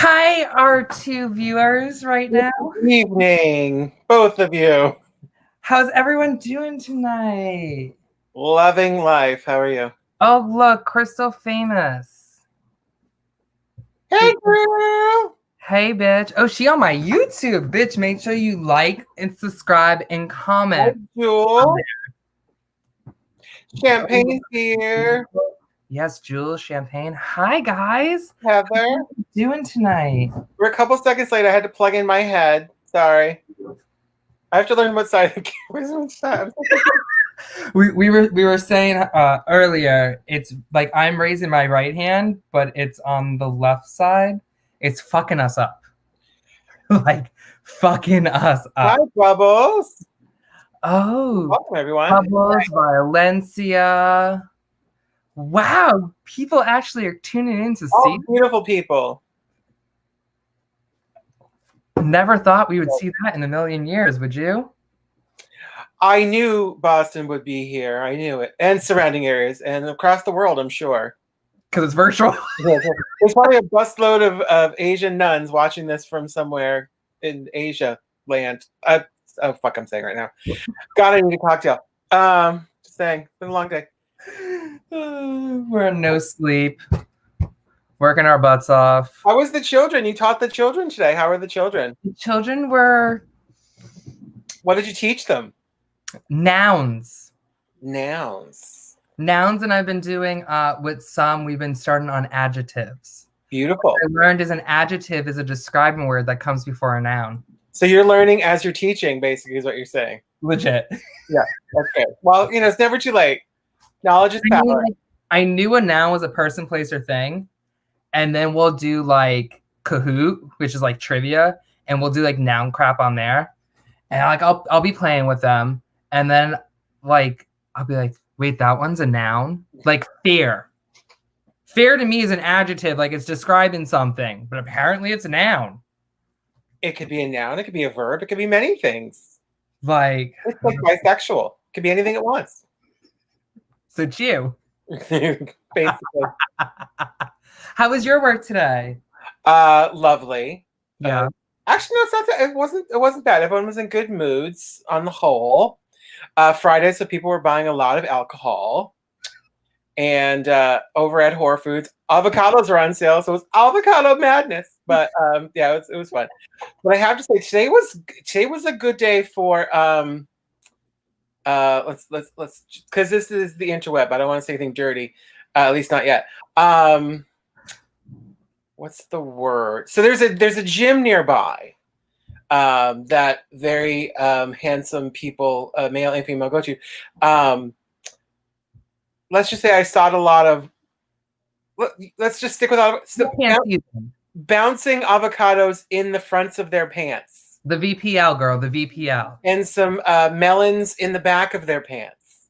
Hi, our two viewers right now. Good evening, both of you. How's everyone doing tonight? Loving life. How are you? Oh, look, Crystal Famous. Hey, girl. Hey, bitch. Oh, she on my YouTube, bitch. Make sure you like and subscribe and comment. Hi, Jewel. Champagne's here. Yes, Jules Champagne. Hi, guys. Heather. How are you doing tonight? We're a couple seconds late. I had to plug in my head. Sorry. I have to learn what side of the camera is on side. we were saying earlier, it's like I'm raising my right hand, but it's on the left side. It's fucking us up. Like fucking us up. Hi, Bubbles. Oh, welcome everyone. Bubbles, Valencia. Wow, people actually are tuning in to see. Beautiful people. Never thought we would see that in a million years, would you? I knew Boston would be here. I knew it. And surrounding areas and across the world, I'm sure. Because it's virtual. There's probably a busload of Asian nuns watching this from somewhere in Asia land. Oh, fuck, I'm saying right now. God, I need a cocktail. Just saying. It's been a long day. We're on no sleep. Working our butts off. How was the children? You taught the children today. How are the children? The children were... What did you teach them? Nouns. Nouns. Nouns, and I've been doing with some, we've been starting on adjectives. Beautiful. What I learned is an adjective is a describing word that comes before a noun. So you're learning as you're teaching, basically, is what you're saying. Legit. Yeah, that's good. Well, it's never too late. Knowledge is power. I knew a noun was a person, place, or thing. And then we'll do like Kahoot, which is like trivia, and we'll do like noun crap on there. And like I'll be playing with them. And then like I'll be like, wait, that one's a noun? Like fear. Fear to me is an adjective, like it's describing something, but apparently it's a noun. It could be a noun, it could be a verb, it could be many things. Like it's like bisexual. It could be anything at once. So it's you. Basically. How was your work today? Lovely. Yeah. Actually, no, it's not that, it wasn't bad. Everyone was in good moods on the whole. Friday, so people were buying a lot of alcohol. And over at Whole Foods, avocados are on sale, so it was avocado madness. But yeah, it was fun. But I have to say, today was a good day for let's because this is the interweb. I don't want to say anything dirty, at least not yet. What's the word? So there's a gym nearby that very handsome people, male and female, go to. Let's just say I saw a lot of. Let's just stick with bouncing avocados in the fronts of their pants. The VPL, girl, the VPL. And some melons in the back of their pants.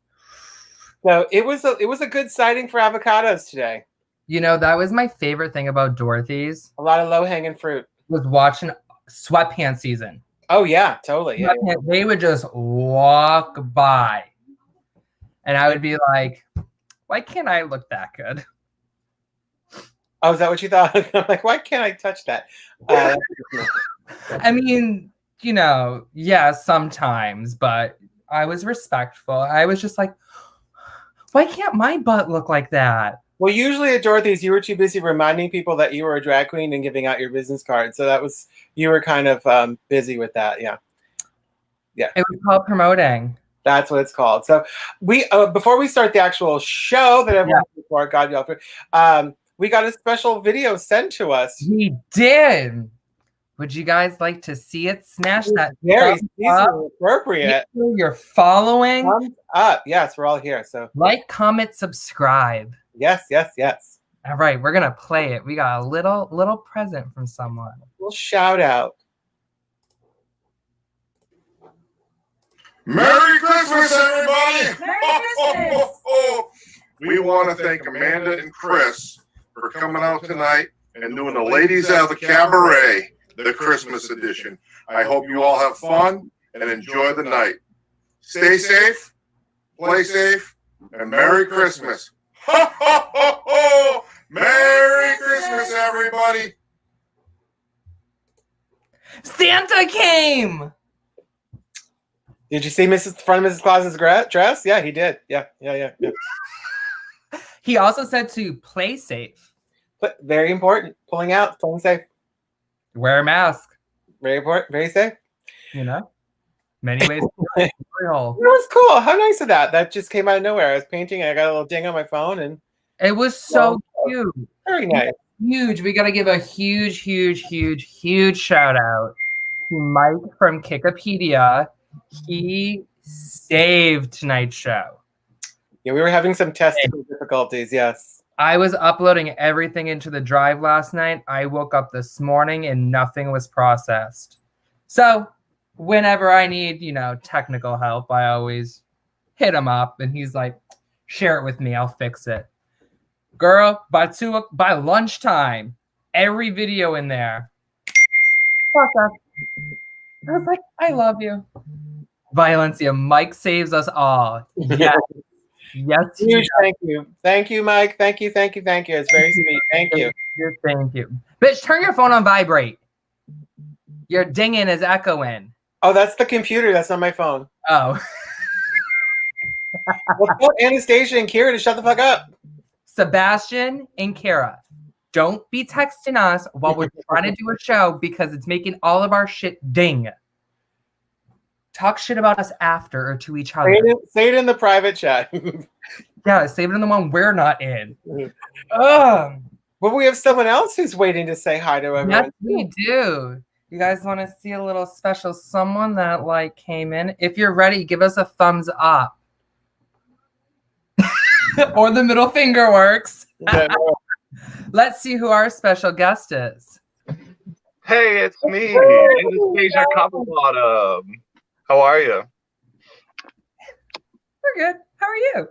So it was a good sighting for avocados today. You know, that was my favorite thing about Dorothy's. A lot of low-hanging fruit. Was watching sweatpants season. Oh yeah, totally. Yeah. They would just walk by. And I would be like, why can't I look that good? Oh, is that what you thought? I'm like, why can't I touch that? I mean, yeah, sometimes, but I was respectful. I was just like, why can't my butt look like that? Well, usually at Dorothy's, you were too busy reminding people that you were a drag queen and giving out your business card. So you were kind of busy with that. Yeah. Yeah. It was called promoting. That's what it's called. So we, before we start the actual show that everyone's before, God, y'all, we got a special video sent to us. We did. Would you guys like to see it? Smash that. Very appropriate. Make sure you're following. Thumbs up. Yes, we're all here. So like, comment, subscribe. Yes, yes, yes. All right, we're gonna play it. We got a little present from someone. We'll shout out. Merry Christmas, everybody! Merry Christmas! We want to thank Amanda and Kris for coming out tonight and doing the Ladies of the Cabaret, the Christmas edition. I hope you all have fun and enjoy the night. Stay safe, play safe, and Merry Christmas. Ho, ho, ho, ho! Merry Christmas, everybody! Santa came. Did you see front of Mrs. Claus's dress? Yeah, he did. Yeah. He also said to play safe. But very important. Pulling safe. Wear a mask. Very important. Very safe. You know, many ways to do it. Real. It was cool. How nice of that. That just came out of nowhere. I was painting and I got a little ding on my phone, and it was so cute. Very nice. Huge. We got to give a huge shout out to Mike from Kickopedia. He saved tonight's show. Yeah, we were having some technical difficulties. Yes. I was uploading everything into the drive last night. I woke up this morning and nothing was processed. So whenever I need, technical help, I always hit him up and he's like, share it with me. I'll fix it. Girl, by lunchtime, every video in there. Fuck up. I was like, I love you. Violencia, Mike saves us all. Yes. Yes. Huge thank you. Thank you, Mike. Thank you. It's very sweet. Thank you. Thank you. Bitch, turn your phone on vibrate. Your dinging is echoing. Oh, that's the computer. That's not my phone. Oh. Let's go Anastasia and Kira to shut the fuck up. Sebastian and Kara, don't be texting us while we're trying to do a show because it's making all of our shit ding. Talk shit about us after or to each other. Say it in the private chat. Yeah, save it in the one we're not in. But we have someone else who's waiting to say hi to everyone. Yes, we do. You guys want to see a little special someone that came in? If you're ready, give us a thumbs up. Or the middle finger works. Let's see who our special guest is. Hey, it's me, Anastasia Copperbottom. How are you? We're good. How are you?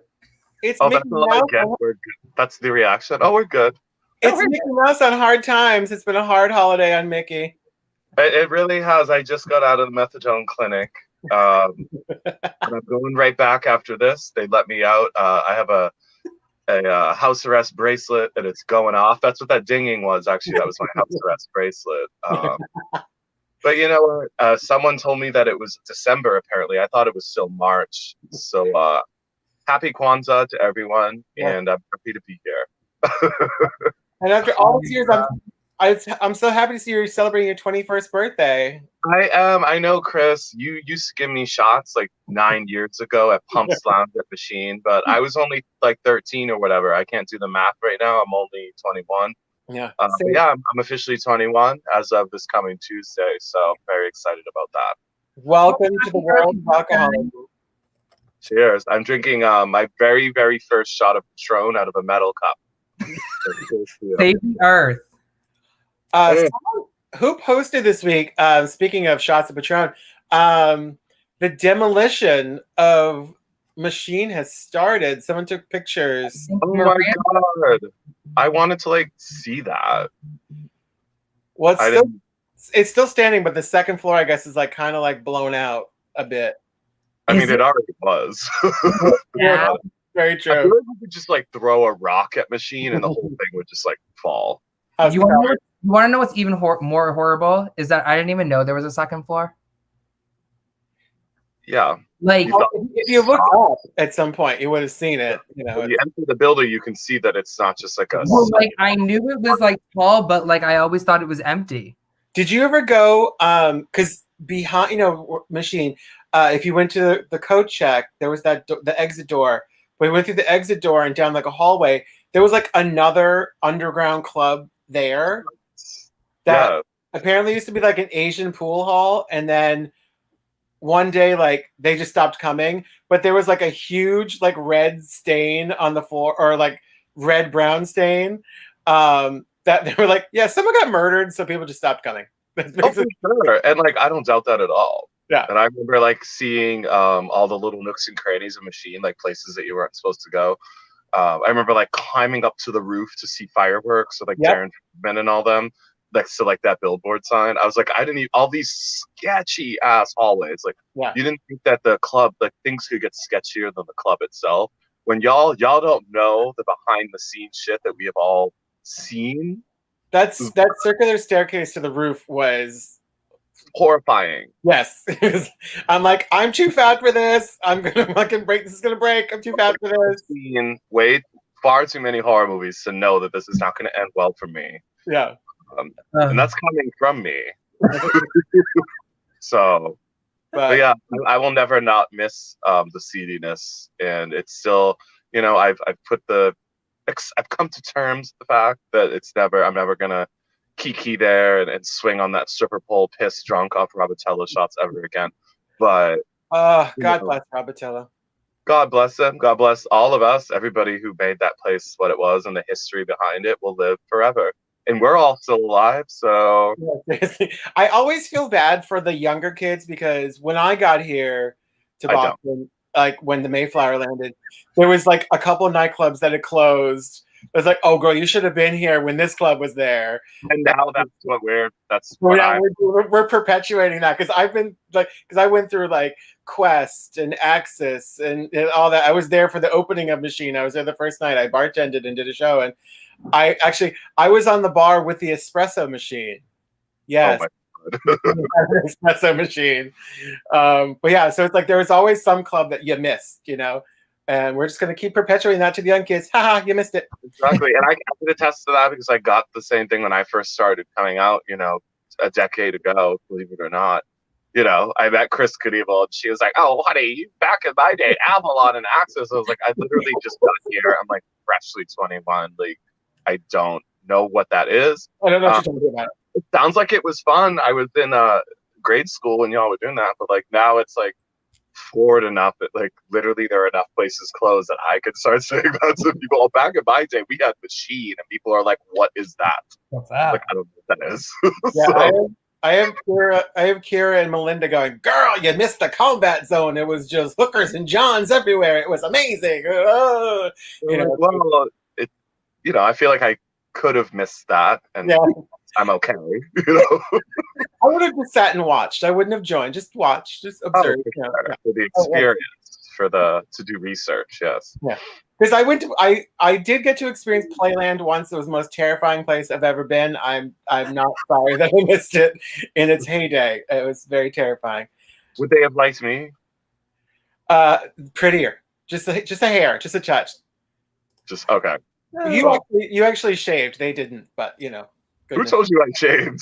It's Mickey that's Mouse. We're good. That's the reaction. Oh, we're good. It's Mickey Mouse on hard times. It's been a hard holiday on Mickey. It really has. I just got out of the methadone clinic. And I'm going right back after this. They let me out. I have a house arrest bracelet and it's going off. That's what that dinging was. Actually, that was my house arrest bracelet. But you know what? Someone told me that it was December, apparently. I thought it was still March. So happy Kwanzaa to everyone, and I'm happy to be here. And after all these years, I'm so happy to see you're celebrating your 21st birthday. I am. I know, Kris. You used to give me shots 9 years ago at Pump Slam at Machine, but I was only 13 or whatever. I can't do the math right now. I'm only 21. Yeah. I'm officially 21 as of this coming Tuesday, so I'm very excited about that. Welcome to the world of alcoholism. Cheers. I'm drinking my very, very first shot of Patron out of a metal cup. Save the earth. Who posted this week, speaking of shots of Patron, the demolition of Machine has started. Someone took pictures. Oh my God. I wanted to see that. Well, it's still standing, but the second floor, I guess, is kind of blown out a bit. I mean, it already was. Yeah, very true. I feel like we could just throw a rock at Machine and the whole thing would just fall. You want to know what's even more horrible is that I didn't even know there was a second floor. Yeah. If you looked up at some point, you would have seen it. When you enter the building, you can see that it's not just a. Well, I knew it was tall, but I always thought it was empty. Did you ever go? Because behind, Machine, if you went to the code check, there was the exit door. We went through the exit door and down a hallway. There was another underground club there that apparently used to be an Asian pool hall, and then one day they just stopped coming, but there was a huge red stain on the floor, or red brown stain, that they were someone got murdered, so people just stopped coming. Oh, for sure. And I don't doubt that at all. Yeah. And I remember seeing all the little nooks and crannies of Machine, places that you weren't supposed to go. I remember climbing up to the roof to see fireworks with Darren Friedman and all them next to that billboard sign. I was I didn't even, all these sketchy ass hallways. You didn't think that the club, things could get sketchier than the club itself. When y'all don't know the behind the scenes shit that we have all seen. That circular staircase to the roof was horrifying. Yes. I'm like, I'm too fat for this. I'm gonna fucking break. This is gonna break. I'm too fat for this. I've seen far too many horror movies to know that this is not going to end well for me. Yeah. And that's coming from me. So, but yeah, I will never not miss the seediness, and it's still, you know, I've come to terms with the fact that I'm never gonna kiki there and swing on that stripper pole, piss drunk off Robotello shots ever again. But God bless Robotello. God bless them. God bless all of us. Everybody who made that place what it was and the history behind it will live forever. And we're all still alive, so... I always feel bad for the younger kids because when I got here to Boston, like when the Mayflower landed, there was like a couple of nightclubs that had closed. It was like, oh, girl, you should have been here when this club was there. And now we're perpetuating that because I went through like Quest and Axis and all that. I was there for the opening of Machine. I was there the first night. I bartended and did a show, and I was on the bar with the espresso machine. Yes. Espresso machine. But yeah, so it's like there was always some club that you missed, you know. And we're just going to keep perpetuating that to the young kids. Haha, you missed it. Exactly. And I can attest to that because I got the same thing when I first started coming out, you know, a decade ago, believe it or not. You know, I met Kris Knievil and she was like, oh, honey, back in my day, Avalon and Axis. I was like, I literally just got here. I'm like freshly 21. Like, I don't know what that is. I don't know what you're talking about. It sounds like it was fun. I was in grade school when y'all were doing that. But like now it's like, forward enough that like literally there are enough places closed that I could start saying that to people. Oh, back in my day we had Machine and people are like, what is that? What's that? Like, I don't know what that is. Yeah, So, I have Kira and Melinda going, girl, you missed the combat zone. It was just hookers and johns everywhere. It was amazing. Well, I feel like I could have missed that and I'm okay. You know? I would have just sat and watched. I wouldn't have joined. Just watch. Just observe. For the experience, to do research, yes. Yeah. Because I did get to experience Playland once. It was the most terrifying place I've ever been. I'm not sorry that I missed it in its heyday. It was very terrifying. Would they have liked me? Prettier. Just a hair, just a touch. Just okay. You actually shaved. They didn't, but you know. Who told you I shaved?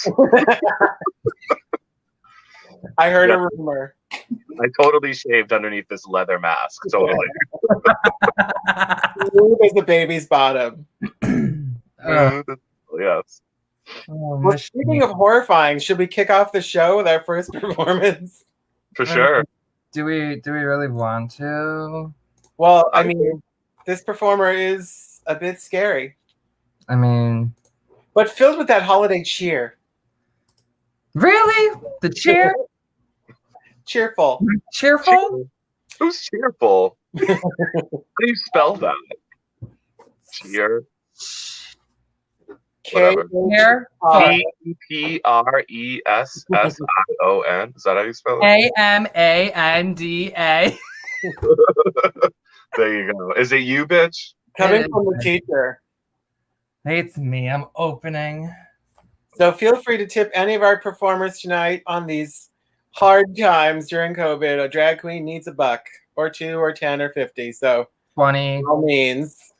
I heard a rumor. I totally shaved underneath this leather mask. Totally. Smooth as the baby's bottom. Yes. Well, speaking of horrifying, should we kick off the show with our first performance? For sure. Do we really want to? Well, I mean, this performer is a bit scary. I mean, but filled with that holiday cheer. Really? The cheer? Cheerful. Cheerful? Who's cheerful? How do you spell that? Cheer. P-P-R-E-S-S-I-O-N. Is that how you spell it? A-M-A-N-D-A. There you go. Is it you, bitch? Coming from the teacher. Hey, it's me. I'm opening. So feel free to tip any of our performers tonight on these hard times during COVID. A drag queen needs $1 or $2 or 10 or 50. So 20. All means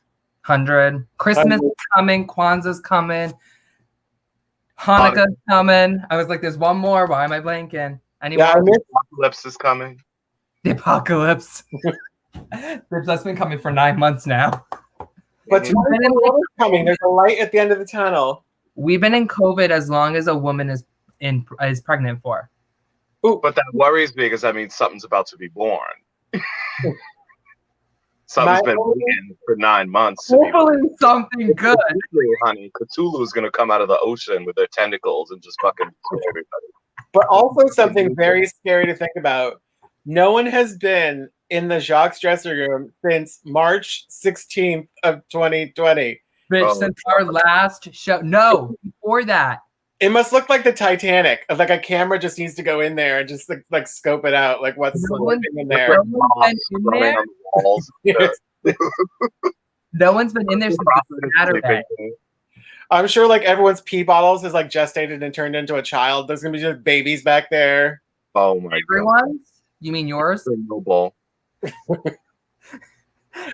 100. Christmas is coming. Kwanzaa's coming. Hanukkah's coming. I was like, there's one more. Why am I blanking? Anyone? Yeah, the apocalypse is coming. The apocalypse. That's been coming for 9 months now. But tomorrow is coming. There's a light at the end of the tunnel. We've been in COVID as long as a woman is pregnant for. Ooh, but that worries me because that means something's about to be born. Something's been waiting for 9 months. Hopefully something good. Honey, Cthulhu is going to come out of the ocean with their tentacles and just fucking kill everybody. But also something very scary to think about. No one has been in the Jacques dressing room since March 16th of 2020. Bitch, since our last show. No, before that. It must look like the Titanic. Like a camera just needs to go in there and just like scope it out. Like what's in there. No one's been in there since Saturday. I'm sure like everyone's pee bottles is like gestated and turned into a child. There's gonna be just babies back there. Oh my god. Everyone's? You mean yours? Noble.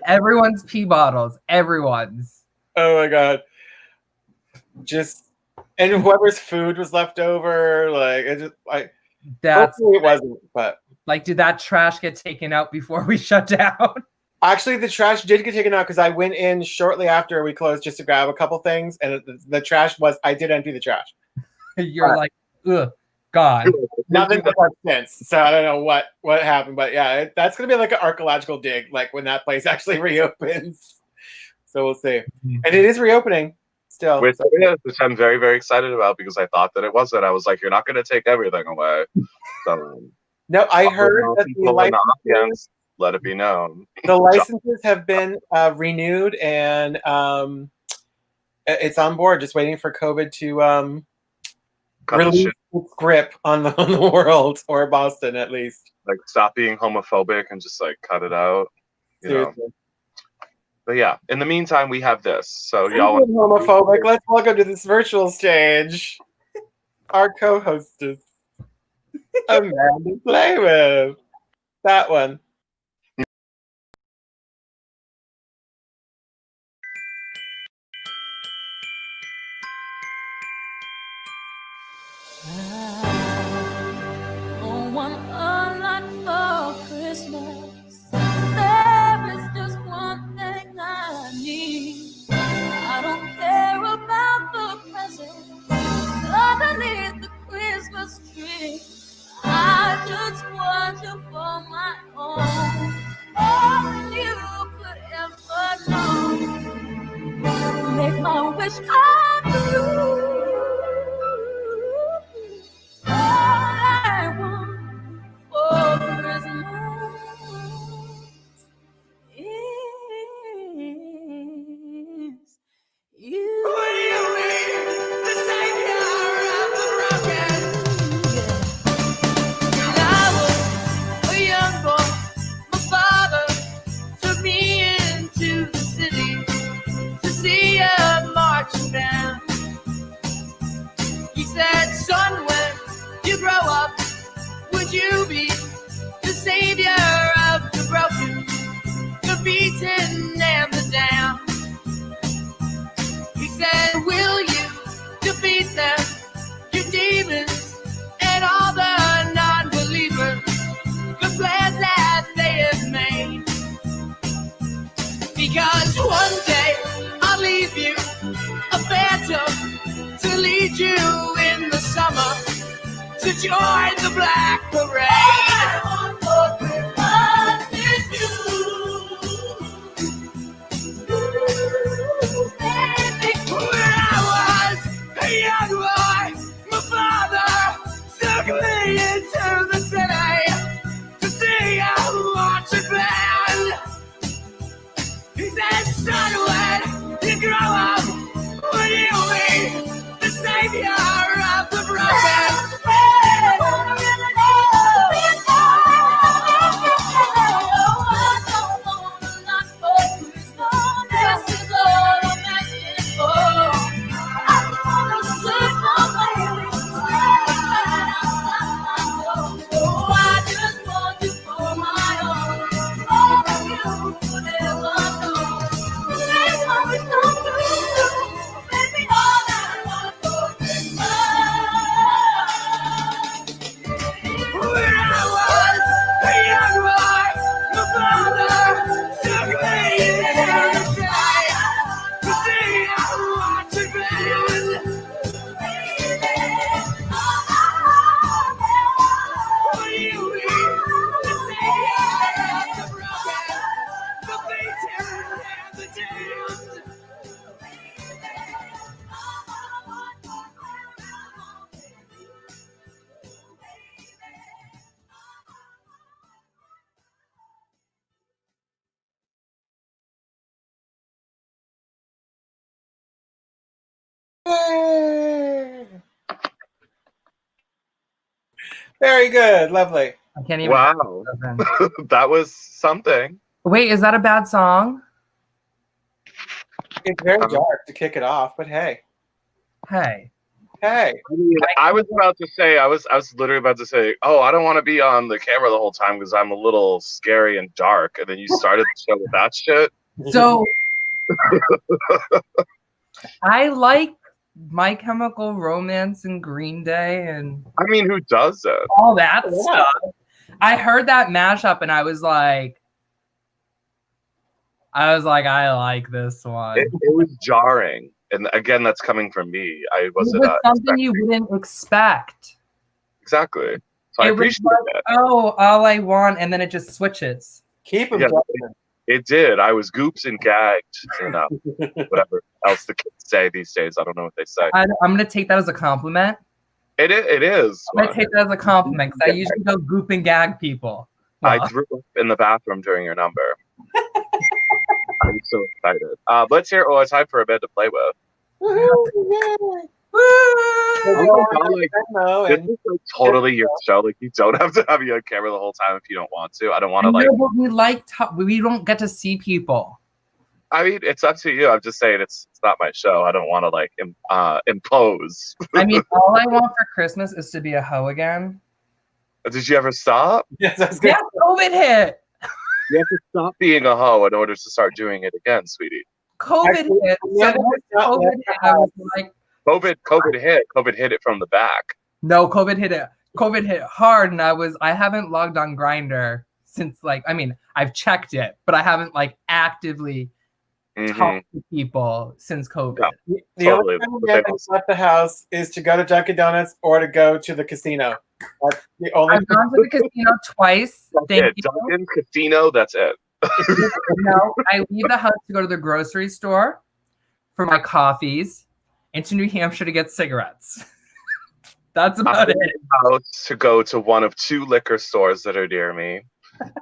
Everyone's pee bottles. Everyone's. Oh my god. And whoever's food was left over, like it just like That's hopefully it wasn't, but like, did that trash get taken out before we shut down? actually the trash did get taken out because I went in shortly after we closed just to grab a couple things, and the trash was I did empty the trash. You're like, ugh, God. Nothing but since. So I don't know what happened, but yeah, that's gonna be like an archaeological dig, like when that place actually reopens. So we'll see. And it is reopening still. Which I'm very, very excited about because I thought that it wasn't. I was like, you're not going to take everything away. So, no, I heard that the licenses, let it be known. The licenses have been renewed, and it's on board, just waiting for COVID to release its grip on the world, or Boston at least. Like, stop being homophobic and just like cut it out. You know? But yeah, in the meantime, we have this. So y'all homophobic. Let's welcome to this virtual stage our co-hostess, Amanda Playwith. That one. Make my wish come true. All I want for Christmas is you. What do you mean? The savior of the broken. When I was a young boy, my father took me into the city to see a marching band. He said, son, when you grow up, would you be the savior of the broken, the beaten, and the down? He said, will you defeat them, your demons, and all the non-believers, the plans that they have made? Because one day I'll leave you a phantom to lead you in the summer to join the Black Parade. All I want for Christmas is you. Baby. When I was a young boy, my father took me into the city to see a marching band. He said, son, when you grow up, will you be the savior of the broken? Very good, lovely. I can't even. Wow. That was something. Wait, is that a bad song? It's very dark to kick it off, but hey. Hey. Hey. I was literally about to say, oh, I don't want to be on the camera the whole time because I'm a little scary and dark. And then you started the show with that shit. So I like My Chemical Romance and Green Day and I mean, who doesn't? all that stuff. I heard that mashup and I was like, I like this one. It was jarring. And again, that's coming from me. I wasn't. It was something you wouldn't expect. Exactly. So I It was appreciate like, that. oh, all I want, and then it just switches. Keep him Yeah, going. it did. I was goops and gagged and whatever else the kids say these days. I don't know what they say. I'm gonna take that as a compliment. It is. I'm gonna take that as a compliment because I usually go goop and gag people. I Well, threw up in the bathroom during your number. I'm so excited. Let's hear. Oh, it's time for a bed to play with. Woohoo! Oh my God, like, this And is like totally your show. Like you don't have to have you on camera the whole time if you don't want to. I don't want to like. but we don't get to see people. I mean, it's up to you. I'm just saying it's not my show. I don't want to like impose. I mean, all I want for Christmas is to be a hoe again. Did you ever stop? yes, I was gonna Yeah, COVID hit. You have to stop being a hoe in order to start doing it again, sweetie. COVID Actually, hit. yeah, So when that's not COVID what hit, I was like, COVID hit. COVID hit it from the back. no, COVID hit it. COVID hit hard, and I haven't logged on Grindr since I've checked it, but I haven't like actively talked to people since COVID. Yeah. The Totally. only time we haven't left the house is to go to Dunkin' Donuts or to go to the casino. That's the only. I've gone to the casino twice. Thank you. Dunkin' Casino, that's it. No, I leave the house to go to the grocery store for my coffees and to New Hampshire to get cigarettes. That's about it. House to go to one of two liquor stores that are near me.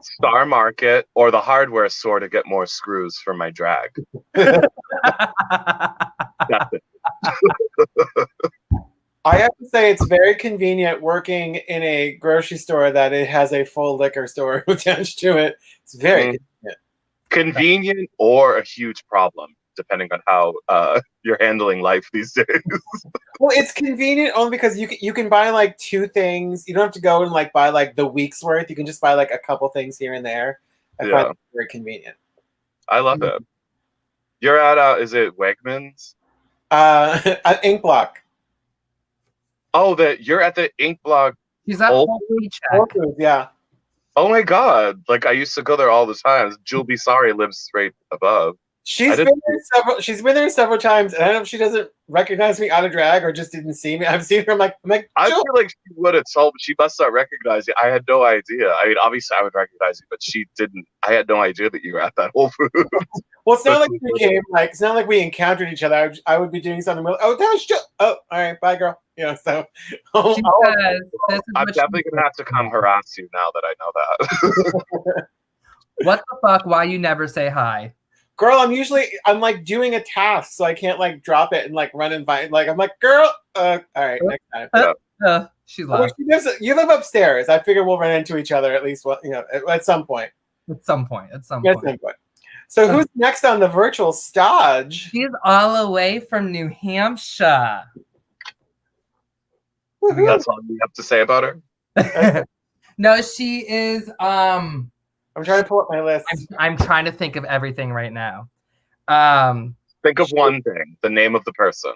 Star Market or the hardware store to get more screws for my drag. That's it. I have to say it's very convenient working in a grocery store that it has a full liquor store attached to it. It's very Convenient or a huge problem, depending on how you're handling life these days. Well, it's convenient only because you can buy like two things. You don't have to go and like buy like the week's worth. You can just buy like a couple things here and there. I find it very convenient. I love it. You're at is it Wegmans? Ink Block. Oh, you're at the Ink Block. She's at Whole Whole Foods, Whole Foods, yeah. Oh my God! Like I used to go there all the time. Jewel Bisari lives right above. She's been there several times, and I don't know if she doesn't recognize me out of drag or just didn't see me. I've seen her. I'm like, I Jill. feel like she would have told, but she must not recognize you. I had no idea. I mean, obviously I would recognize you, but she didn't. I had no idea that you were at that Whole Foods. Well, it's not like we became like it's not like we encountered each other. I would be doing something. Oh, that was Jill. Oh, all right, bye, girl. You know, so She says, this is I'm what definitely gonna have to come harass you now that I know that. what the fuck? Why you never say hi? girl, I'm like doing a task, so I can't like drop it and like run and find. Like I'm like, girl. All right, next time. She left. You live upstairs. I figure we'll run into each other at least. At some point. At some point. So who's next on the virtual stage? She's all the way from New Hampshire. That's all you have to say about her? No, she is. I'm trying to pull up my list. I'm trying to think of everything right now. Think of one thing. The name of the person.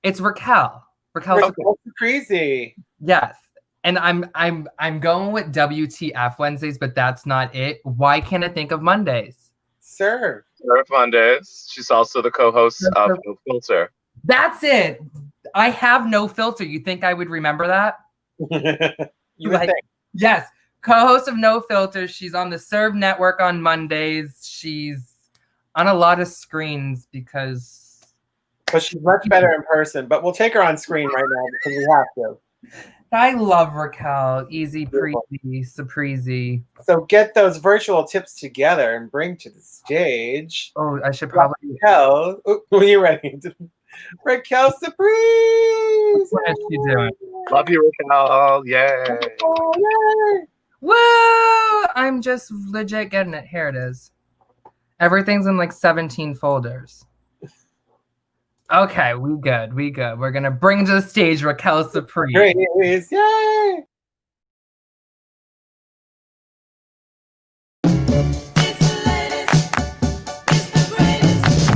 It's Raquel. Raquel's crazy. Yes. And I'm going with WTF Wednesdays, but that's not it. Why can't I think of Mondays? Serve Mondays. She's also the co-host of No Filter. That's it. I have no filter. You think I would remember that? You would think. Yes. Co-host of No Filter. She's on the Serve Network on Mondays. She's on a lot of screens because... But she's much better in person. But we'll take her on screen right now because we have to. I love Raquel. Easy, breezy, surprisey. So get those virtual tips together and bring to the stage. Oh, I should probably... Raquel. When you're ready. Raquel Surprise! What is she doing? Love you, Raquel. Yay. Woo! I'm just legit getting it. Here it is. Everything's in like 17 folders. Okay, we good. We're gonna bring to the stage Raquel Supreme. Great. Yay! It's the latest, it's the greatest.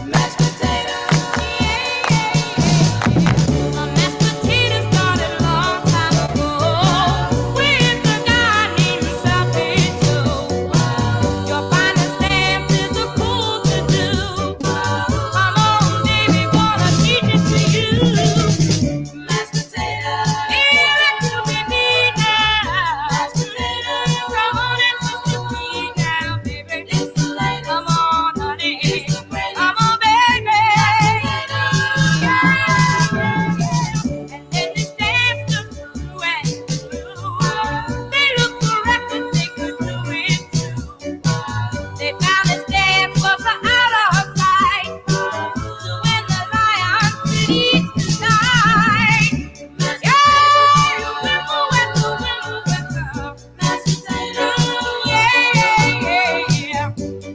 Mashed potatoes, mashed potatoes started a long time ago with a guy named Southie Joe. Your finest dance is a cool to do. Come on, baby, wanna teach it to you. Mashed potatoes, yeah, that's what we need now. Mashed potatoes, come on and put your feet down, baby. It's the latest. Come on, honey. It's the greatest. Come on, baby. And then this dance just grew and grew. They looked for records they could do it too. They found this dance was out of sight. So when the lion sneezed tonight, yeah, you whimper, whimper, whimper, whimper. Mashed potatoes, yeah.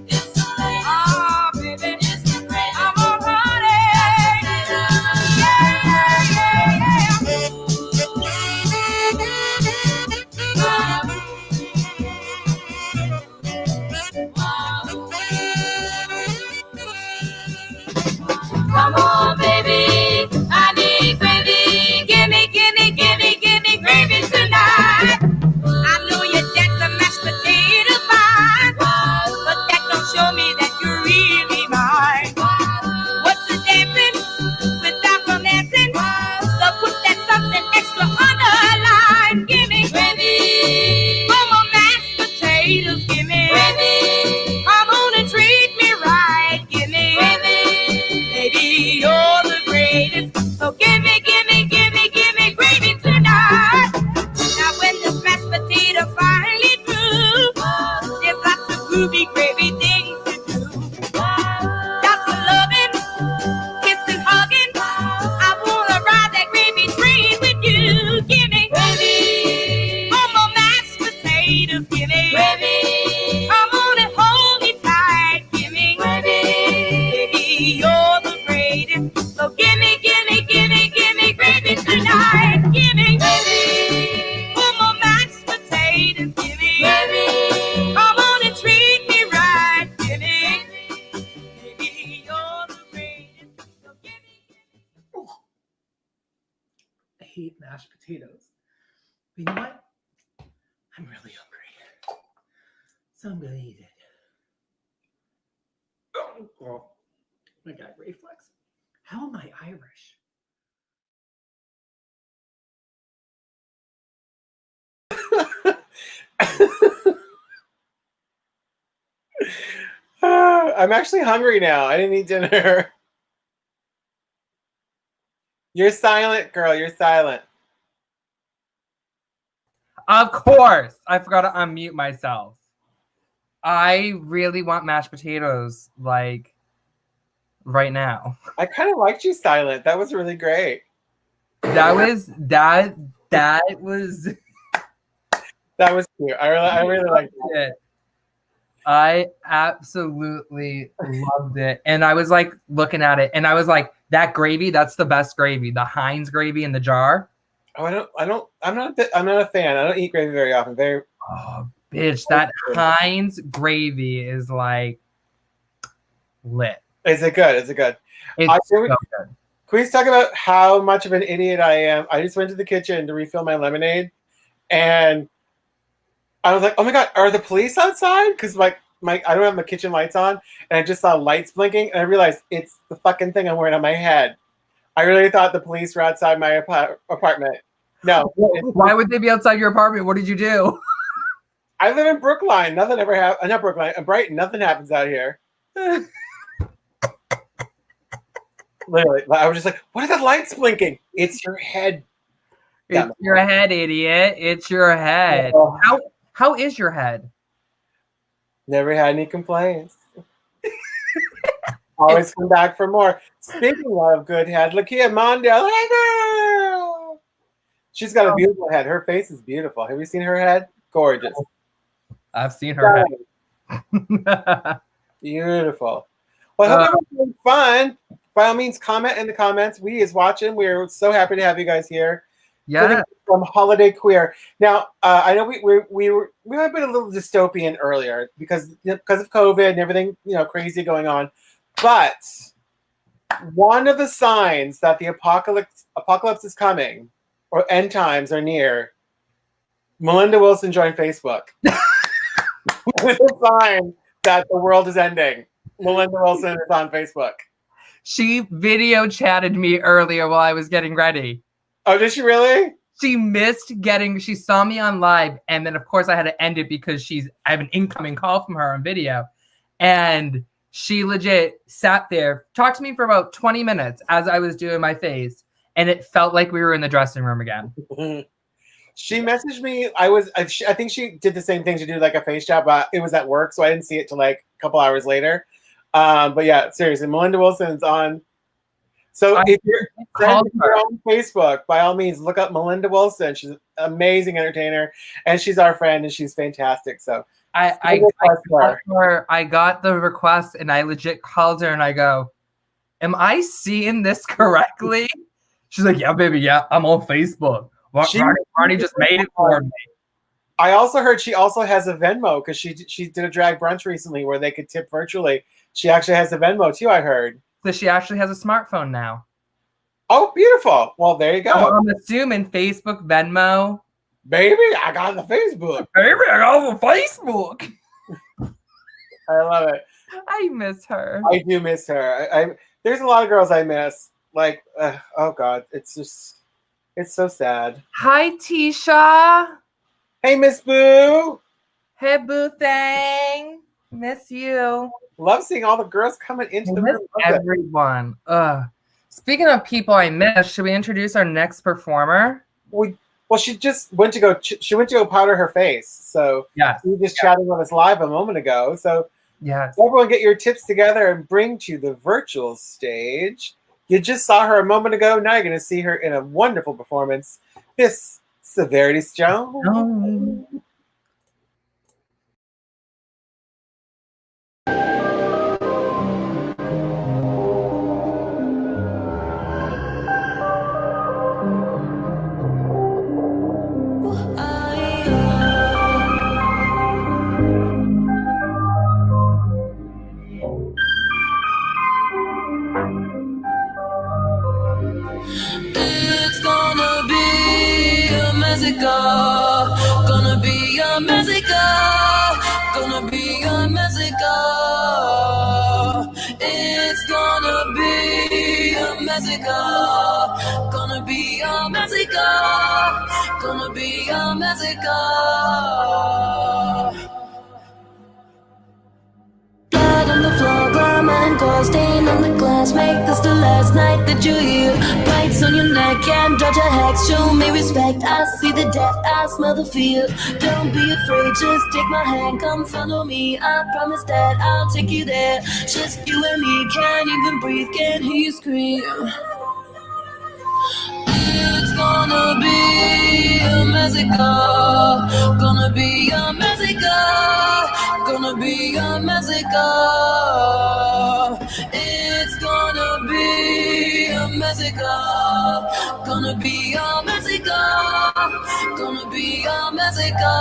It's the latest. Oh, baby, it's the greatest. I'm on honey. Come on, baby, I need gravy. Gimme, gimme, gimme, gimme gravy tonight. I know you dance the mashed potato fine, but that don't show me that you're really mine. What's the dancing without romancing? So put that something extra on the line. Gimme gravy, come on, mashed potatoes. Gimme gravy, come on and treat me right. Gimme gravy, baby, you're the greatest. So gimme, gimme, gimme, gimme gravy tonight. Now when the mashed potato finally through, there's lots of groovy gravy things to do. Lots of loving, kissing, hugging. I wanna ride that gravy train with you. Gimme gravy, come on, mashed potatoes. Gimme gravy, come on and hold me tight. Gimme gravy, baby, you're the greatest. So gimme, gimme, gimme, gimme gravy tonight. Gimme gravy, come on, mashed potatoes. Gimme gravy, come on and treat me right. Gimme, baby, you're the greatest. So gimme. I hate mashed potatoes. But you know what? I'm really hungry. So I'm gonna eat it. Oh, my God, reflex. How am I Irish? I'm actually hungry now. I didn't eat dinner. You're silent, girl. You're silent. Of course, I forgot to unmute myself. I really want mashed potatoes, like right now. I kind of liked you silent. That was really great. That was that was That was cute. I really liked that. it. I absolutely loved it. And I was like looking at it and I was like, that gravy, that's the best gravy. The Heinz gravy in the jar. Oh, I'm not a fan. I don't eat gravy very often. Oh, bitch, that Heinz gravy is like lit. Is it good? Is it good? It's so good. Can we talk about how much of an idiot I am? I just went to the kitchen to refill my lemonade, and I was like, "Oh my God, are the police outside?" Because I don't have my kitchen lights on, and I just saw lights blinking, and I realized it's the fucking thing I'm wearing on my head. I really thought the police were outside my apartment. No. Why would they be outside your apartment? What did you do? I live in Brookline. Nothing ever happens. Not Brookline. Brighton. Nothing happens out here. Literally, I was just like, "What are the lights blinking?" It's your head. It's your head, idiot. It's your head. How is your head? Never had any complaints. Always come back for more. Speaking of good head, Lakia Mondale. Hey, girl. She's got a beautiful head. Her face is beautiful. Have you seen her head? Gorgeous. I've seen her head. Beautiful. Well, I hope everyone's having fun. by all means, comment in the comments. We is watching. We're so happy to have you guys here. Yeah. From Holiday Queer. Now, I know we have been a little dystopian earlier because of COVID and everything, crazy going on. But one of the signs that the apocalypse is coming or end times are near, Melinda Wilson joined Facebook. It's a sign that the world is ending. Melinda Wilson is on Facebook. She video chatted me earlier while I was getting ready. Oh, did she really? She saw me on live, and then of course I had to end it because I have an incoming call from her on video. And she legit sat there, talked to me for about 20 minutes as I was doing my face, and it felt like we were in the dressing room again. She messaged me. I think she did the same thing. She did like a face chat, but it was at work, so I didn't see it till like a couple hours later. But yeah, seriously, Melinda Wilson's on. So if you're on Facebook, by all means, look up Melinda Wilson. She's an amazing entertainer, and she's our friend, and she's fantastic. So I got the request, and I legit called her, and I go, "Am I seeing this correctly?" She's like, "Yeah, baby, yeah, I'm on Facebook." Ronnie just made it for me. I also heard she also has a Venmo because she did a drag brunch recently where they could tip virtually. She actually has a Venmo too, I heard. So she actually has a smartphone now. Oh, beautiful. Well, there you go. I'm assuming Facebook, Venmo. Baby, I got the Facebook. Baby, I got the Facebook. I love it. I miss her. I do miss her. There's a lot of girls I miss. Like, oh God, it's so sad. Hi, Tisha. Hey, Miss Boo. Hey, Boo Thang. Miss you. Love seeing all the girls coming into the room. Everyone. Speaking of people I miss, should we introduce our next performer? Well, she just went to go powder her face. So yes, we were just chatting with us live a moment ago. So yes, everyone get your tips together and bring to the virtual stage. You just saw her a moment ago. Now you're going to see her in a wonderful performance. Miss Severity Jones. Oh. It's gonna be a massacre. Gonna be a massacre. Gonna be a massacre. It's gonna be a massacre. Gonna be a massacre. Gonna be a massacre. Blood on the floor, glamour and gore, stain on the glass. Make this the last night that you're here. Bites on your neck and dodge your hex. Show me respect. I see the death, I smell the fear. Don't be afraid, just take my hand, come follow me. I promise that I'll take you there. Just you and me, can't even breathe, can't hear you scream. It's gonna be a massacre. Gonna be a massacre. Gonna be a massacre. It's gonna be a massacre. Gonna be a massacre. Gonna be a massacre.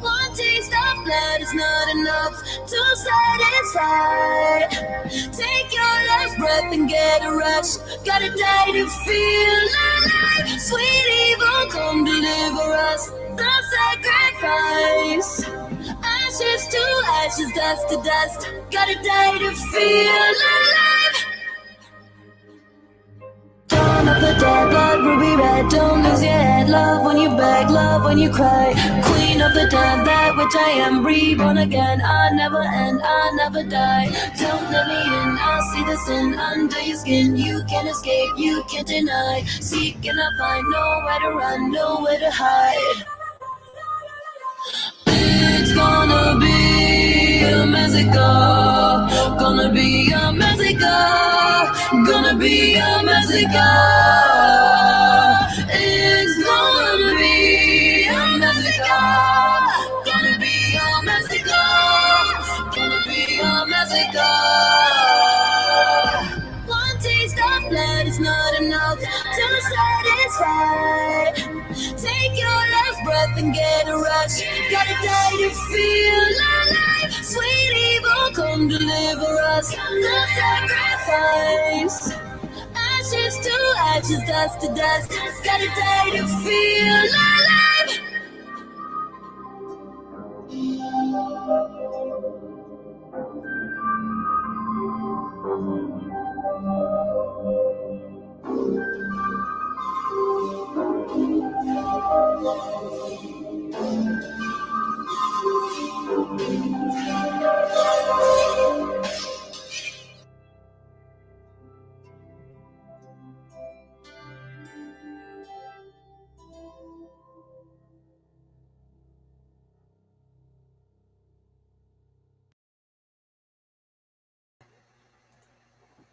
One taste of blood is not enough to satisfy. Take your last breath and get a rush. Gotta die to feel alive. Sweet evil, come deliver us. The sacrifice. Ashes to ashes, dust to dust. Gotta die to feel alive. Dawn of the dead, blood ruby red. Don't lose your head. Love when you beg, love when you cry. Queen of the dead, that which I am. Reborn again, I never end, I never die. Don't let me in, I see the sin under your skin. You can't escape, you can't deny. Seek and I find nowhere to run, nowhere to hide. It's gonna be a massacre. Gonna be a massacre. Gonna be a massacre. It's gonna be a massacre. Gonna be a massacre. Gonna be a massacre. to satisfy. Take your last breath and get a rush. Gotta die to feel alive. Sweet evil, come deliver us. The sacrifice. Ashes to ashes, dust to dust. Gotta die to feel alive.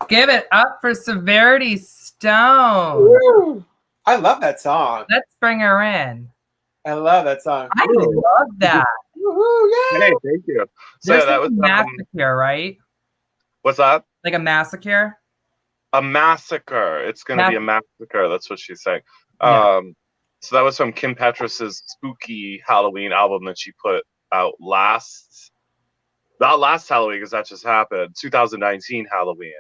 Give it up for Severity Stone. Woo! I love that song. Let's bring her in. I love that song. I love that. Woohoo! Yeah. Hey, thank you. So There's that like was a massacre, right? what's that? Like a massacre? A massacre. It's gonna be a massacre. That's what she's saying. Yeah. So that was from Kim Petras' spooky Halloween album that she put out not last Halloween, because that just happened. 2019 Halloween.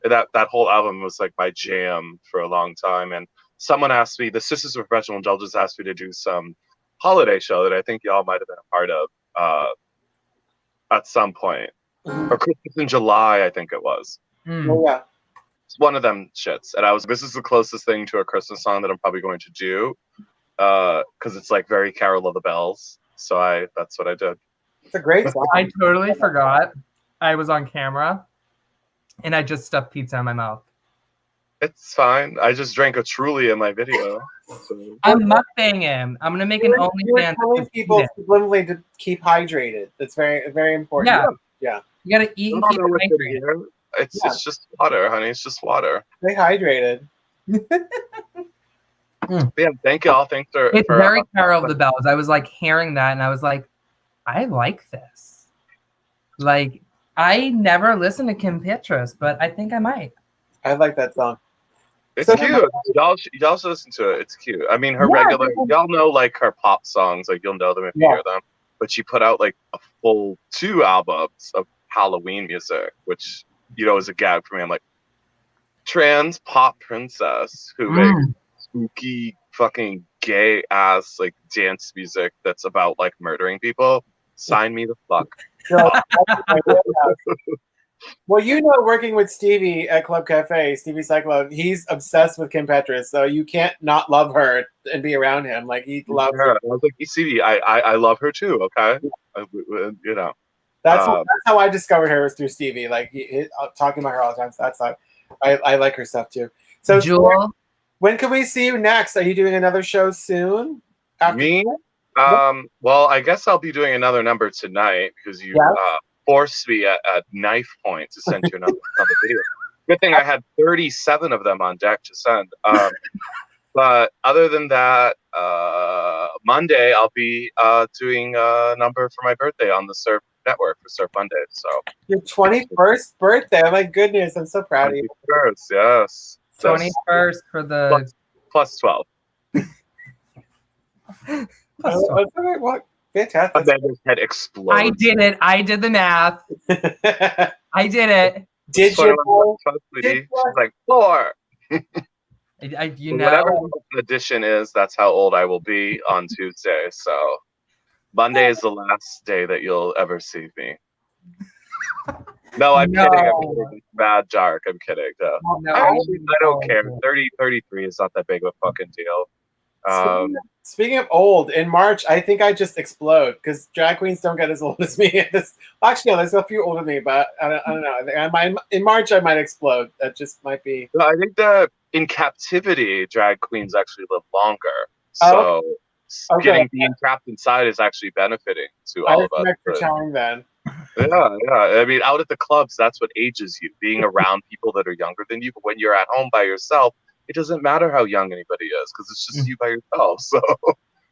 That whole album was like my jam for a long time. And someone asked me, the Sisters of Perpetual Indulgence asked me to do some holiday show that I think y'all might have been a part of at some point. Or Christmas in July, I think it was. Oh, yeah. It's one of them shits. And this is the closest thing to a Christmas song that I'm probably going to do. Because it's like very Carol of the Bells. So that's what I did. It's a great song. I totally forgot I was on camera and I just stuffed pizza in my mouth. It's fine. I just drank a Truly in my video. So. I'm mukbanging. I'm gonna make an You're OnlyFans. telling people subliminally to keep hydrated. That's very, very important. Yeah. You gotta eat and keep hydrated. It's just water, honey. It's just water. Stay hydrated. Yeah, thank y'all. Thanks for. It's very Carol of the Bells. I was like hearing that and I was like, I like this. Like, I never listened to Kim Petras, but I think I might. I like that song. It's cute. Y'all should listen to it. It's cute. I mean, her regular, y'all know like her pop songs, like you'll know them if you hear them. But she put out like a full 2 albums of Halloween music, which, you know, is a gag for me. I'm like, trans pop princess who makes spooky fucking gay ass like dance music that's about like murdering people. Sign me the fuck. Well, you know, working with Stevie at Club Cafe, Stevie Cyclone, he's obsessed with Kim Petras, so you can't not love her and be around him. Like, he loves her. I was like, Stevie, I love her too, okay? You know. That's how I discovered her, was through Stevie. Like, he talking about her all the time. So that's how I like her stuff too. So, Jewel, when can we see you next? Are you doing another show soon? Me? Well, I guess I'll be doing another number tonight because you forced me at knife point to send you another video. Good thing I had 37 of them on deck to send. But other than that, Monday I'll be doing a number for my birthday on the Surf Network for Surf Monday. So your 21st birthday! Oh my goodness, I'm so proud of you. 21st, yes. 21st for the plus 12. What? Fantastic. And then his head explodes. I did it. I did the math. I did it. Did you? She's like 4. You know, whatever the addition is, that's how old I will be on Tuesday. So Monday is the last day that you'll ever see me. No, I'm kidding. I'm kidding. Bad dark. I'm kidding. No, I don't care. 33 is not that big of a fucking deal. Speaking of old, in March, I think I just explode because drag queens don't get as old as me. Actually, no, there's a few older than me, but I don't know. In March, I might explode. That just might be. I think that in captivity, drag queens actually live longer. So being trapped inside is actually benefiting to all of us. For telling then. Yeah. I mean, out at the clubs, that's what ages you. Being around people that are younger than you. But when you're at home by yourself, it doesn't matter how young anybody is because it's just you by yourself. So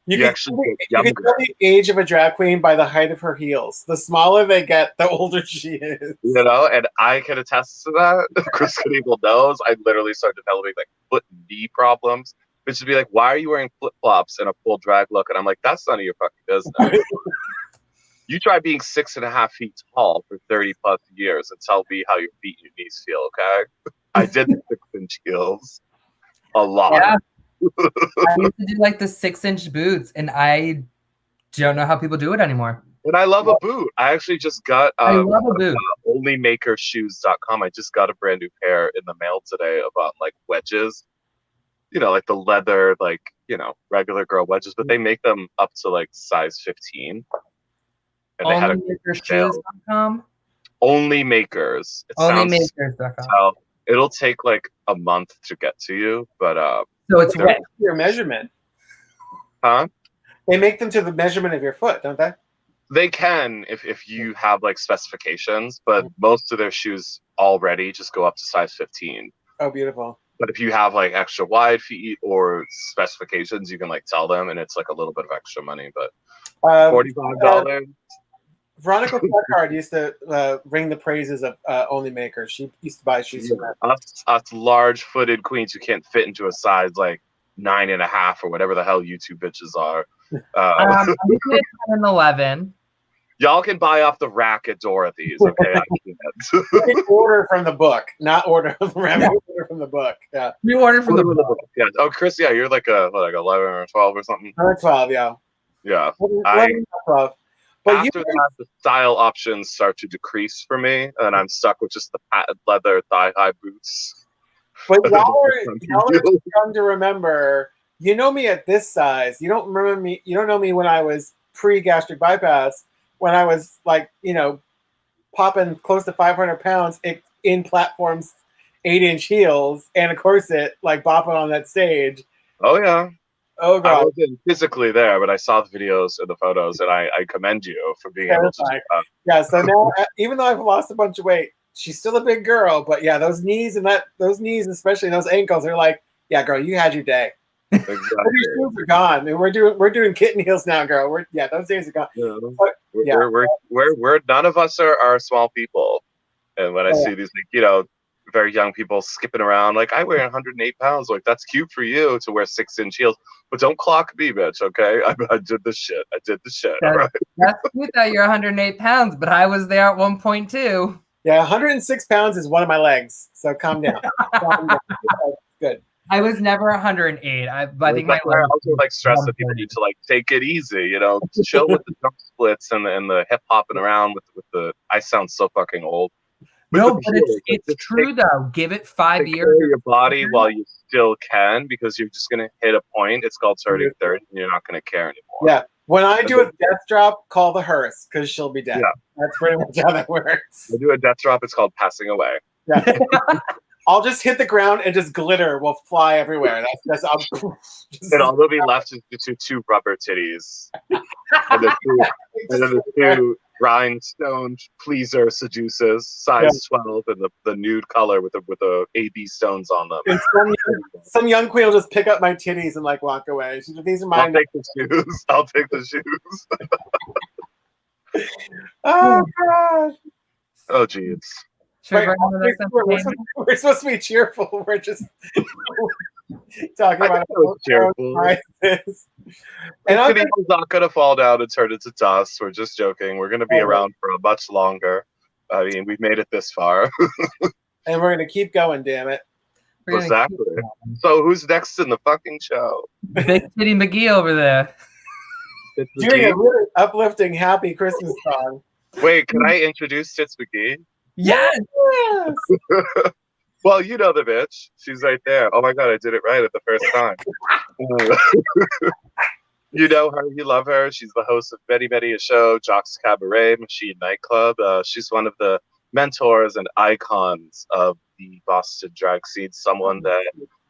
You You can actually tell get you can younger. tell the age of a drag queen by the height of her heels. The smaller they get, the older she is. You know, and I can attest to that. Kris Knievil knows. I literally started developing like foot and knee problems. Bitch would be like, "Why are you wearing flip flops and a full drag look?" And I'm like, "That's none of your fucking business." You try being 6.5 feet tall for 30 plus years and tell me how your feet and your knees feel, okay? I did the 6-inch heels a lot. Yeah. I used to do like the 6-inch boots, and I don't know how people do it anymore. And I love a boot. I actually just got I love a boot. onlymakershoes.com. I just got a brand new pair in the mail today about like wedges. You know, like the leather, like, you know, regular girl wedges, but they make them up to like size 15. And they had a Onlymakershoes.com? Only Makers. It sounds Onlymakers.com. so it'll take like a month to get to you, but So it's They're wet. your measurement. huh? They make them to the measurement of your foot, don't they? They can if you have like specifications, but most of their shoes already just go up to size 15. Oh, beautiful. But if you have like extra wide feet or specifications, you can like tell them, and it's like a little bit of extra money. But $45. Veronica Fleckhard used to ring the praises of Only Makers. She used to buy shoes from them. Us large-footed queens who can't fit into a size like 9.5 or whatever the hell you two bitches are. I'm looking at 10 and 11. Y'all can buy off the rack at Dorothy's. Okay, I can't. You can order from the book, not order from the book. Yeah, We ordered from the book. Yeah. Oh, Kris, yeah, you're like like 11 or 12 or something. or 12. Yeah, Yeah. 11 or 12. But After that, the style options start to decrease for me, and I'm stuck with just the patent leather thigh-high boots. But y'all are too young to remember. You know me at this size. You don't remember me. You don't know me when I was pre-gastric bypass. When I was like, you know, popping close to 500 pounds in platforms, 8-inch heels and a corset, like bopping on that stage. Oh yeah. Oh god. I wasn't physically there, but I saw the videos and the photos, and I commend you for being able to do that. Yeah. So now, even though I've lost a bunch of weight, she's still a big girl. But yeah, those knees, especially those ankles, are like, yeah, girl, you had your day. Exactly. Your shoes are gone. And we're doing kitten heels now, girl. Those days are gone. Yeah. But, We're none of us are small people, and when I see these, like, you know, very young people skipping around, like, I weigh 108 pounds, like, that's cute for you to wear 6-inch heels, but don't clock me, bitch. Okay, I did the shit. All right. That's cute that you're 108 pounds, but I was there at 1.2. Yeah, 106 pounds is one of my legs. So calm down. Good. I was never 108. I think my I also like stress that people need to like take it easy, you know, chill with the jump splits and the hip hopping around with the. I sound so fucking old. No, but it's true though. Give it 5 years. Care of your body while you still can, because you're just gonna hit a point. It's called turning 30, and you're not gonna care anymore. Yeah. When I do a death drop, call the hearse because she'll be dead. Yeah. That's pretty much how that works. I do a death drop. It's called passing away. Yeah. I'll just hit the ground and just glitter will fly everywhere. That's And all that'll be left is two rubber titties, and the two rhinestone pleaser seduces, size 12, and the nude color with the AB stones on them. And some young queen will just pick up my titties and like walk away. She's like, these are mine. I'll take the shoes. Oh god. Oh geez. Right, we're supposed to be cheerful. We're just talking about cheerful. And I'm not gonna fall down and turn into dust. We're just joking. We're gonna be around for a much longer. I mean, we've made it this far. And we're gonna keep going, damn it. Exactly. So who's next in the fucking show? Big Titty McGee over there. Doing a really uplifting, happy Christmas song. Wait, can I introduce Tits McGee? Yes. Well, you know the bitch. She's right there. Oh my god, I did it right at the first time. You know her, you love her. She's the host of Many a Show, Jock's Cabaret, Machine Nightclub. She's one of the mentors and icons of the Boston drag scene. Someone that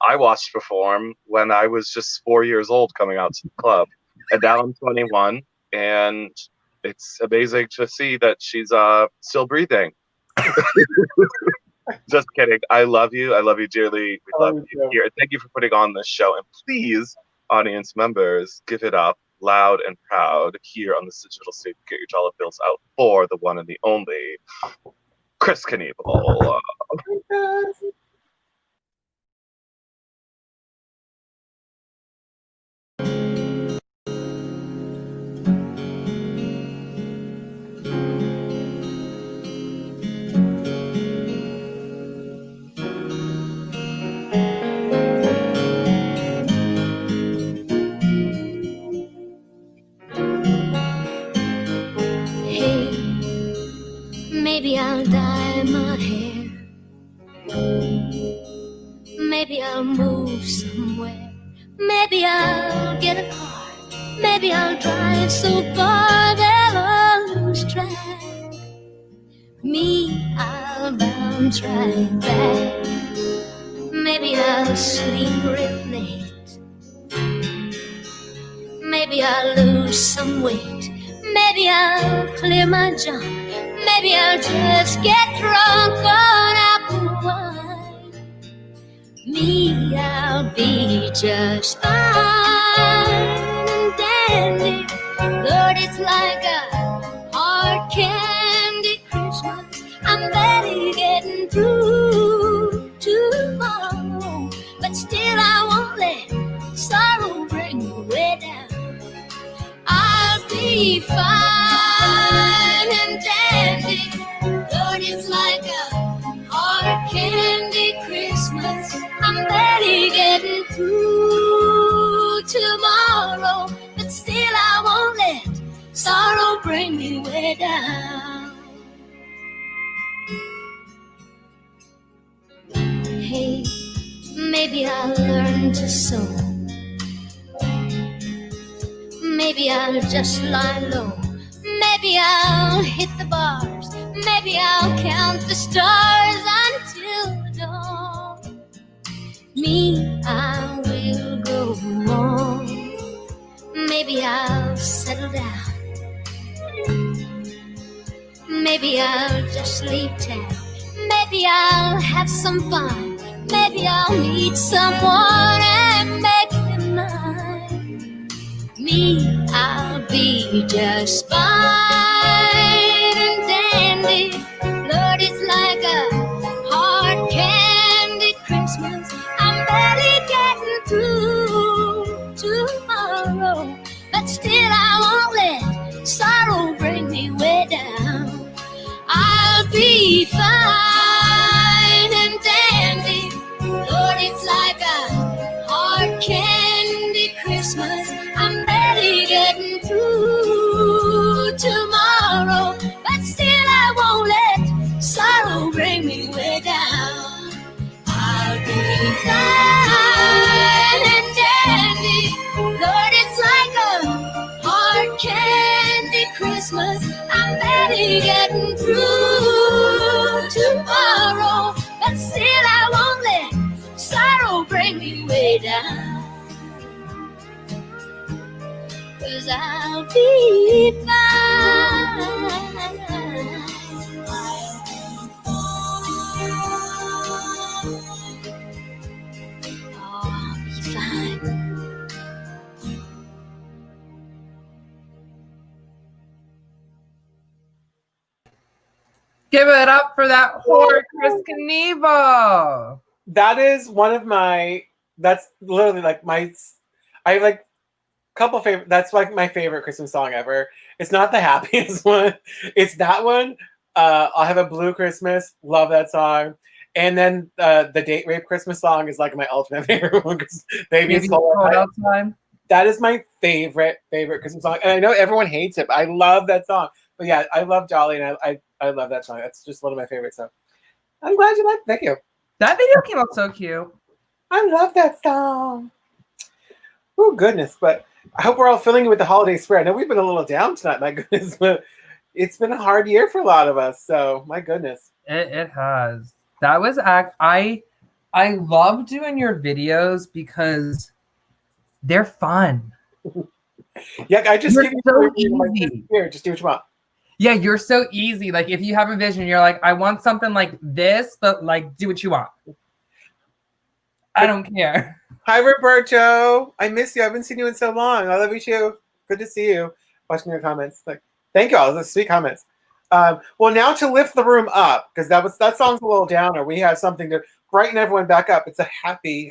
I watched perform when I was just 4 years old coming out to the club. And now I'm 21, and it's amazing to see that she's still breathing. Just kidding. I love you. I love you dearly. We love you here. Thank you for putting on this show. And please, audience members, give it up loud and proud here on this digital stage. Get your dollar bills out for the one and the only Kris Knievil. Hey, maybe I'll dye my hair. Maybe I'll move somewhere. Maybe I'll get a car. Maybe I'll drive so far that I'll lose track. Me, I'll bounce right back. Maybe I'll sleep real late. Maybe I'll lose some weight. Maybe I'll clear my junk. Maybe I'll just get drunk on apple wine. Me, I'll be just fine and dandy. Lord, it's like a hard candy Christmas. I'm barely getting through tomorrow, but still I won't let sorrow bring me way down. I'll be fine and dandy. Lord, it's like a hard candy Christmas. I'm barely getting through tomorrow, but still I won't let sorrow bring me way down. Hey, maybe I'll learn to sew. Maybe I'll just lie low. Maybe I'll hit the bars. Maybe I'll count the stars until dawn. Me, I will grow more. Maybe I'll settle down. Maybe I'll just leave town. Maybe I'll have some fun. Maybe I'll meet someone and make him mine. Me, I'll be just fine and dandy. Lord, it's like a hard candy Christmas. I'm barely getting through tomorrow, but still I won't let sorrow bring me way down. I'll be fine and dandy. Lord, it's like a hard candy Christmas. I'm barely getting through tomorrow, but still I won't let sorrow bring me way down. I'll be fine and dandy. Lord, it's like a hard candy Christmas. I'm barely getting through tomorrow, but still I won't let sorrow bring me way down. 'Cause I'll be fine. I'll be fine. Give it up for that whore, Kris Knievil. That is one of my. That's literally like my. I have like a couple favorite. That's like my favorite Christmas song ever. It's not the happiest one. It's that one. I'll Have a Blue Christmas. Love that song. And then the Date Rape Christmas song is like my ultimate favorite one. Because Baby It's Cold Outside. That is my favorite Christmas song. And I know everyone hates it, but I love that song. But yeah, I love Jolly, and I love that song. That's just one of my favorites. So I'm glad you liked it. Thank you. That video came out so cute. I love that song. Oh, goodness. But I hope we're all feeling it with the holiday spirit. I know we've been a little down tonight, my goodness. But it's been a hard year for a lot of us. So, my goodness. It has. That was I love doing your videos because they're fun. Yeah, I just You're give you so easy. Here, just do what you want. Yeah, you're so easy. Like if you have a vision, you're like, I want something like this, but like do what you want. I don't care. Hi, Roberto. I miss you. I haven't seen you in so long. I love you too. Good to see you. Watching your comments. Like, thank you all. Those are sweet comments. Well, now to lift the room up, because that song's a little downer. We have something to brighten everyone back up. It's a happy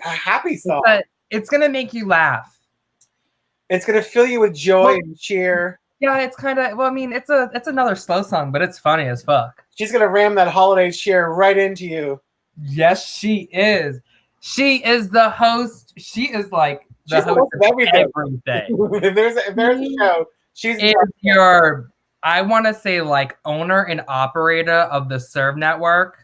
song. It's gonna make you laugh. It's gonna fill you with joy and cheer. Yeah, it's kind of. Well, I mean, it's another slow song, but it's funny as fuck. She's gonna ram that holiday cheer right into you. Yes, she is. She is the host. She is like the host of everything. if there's a show, she's your. I want to say like owner and operator of the Serve Network.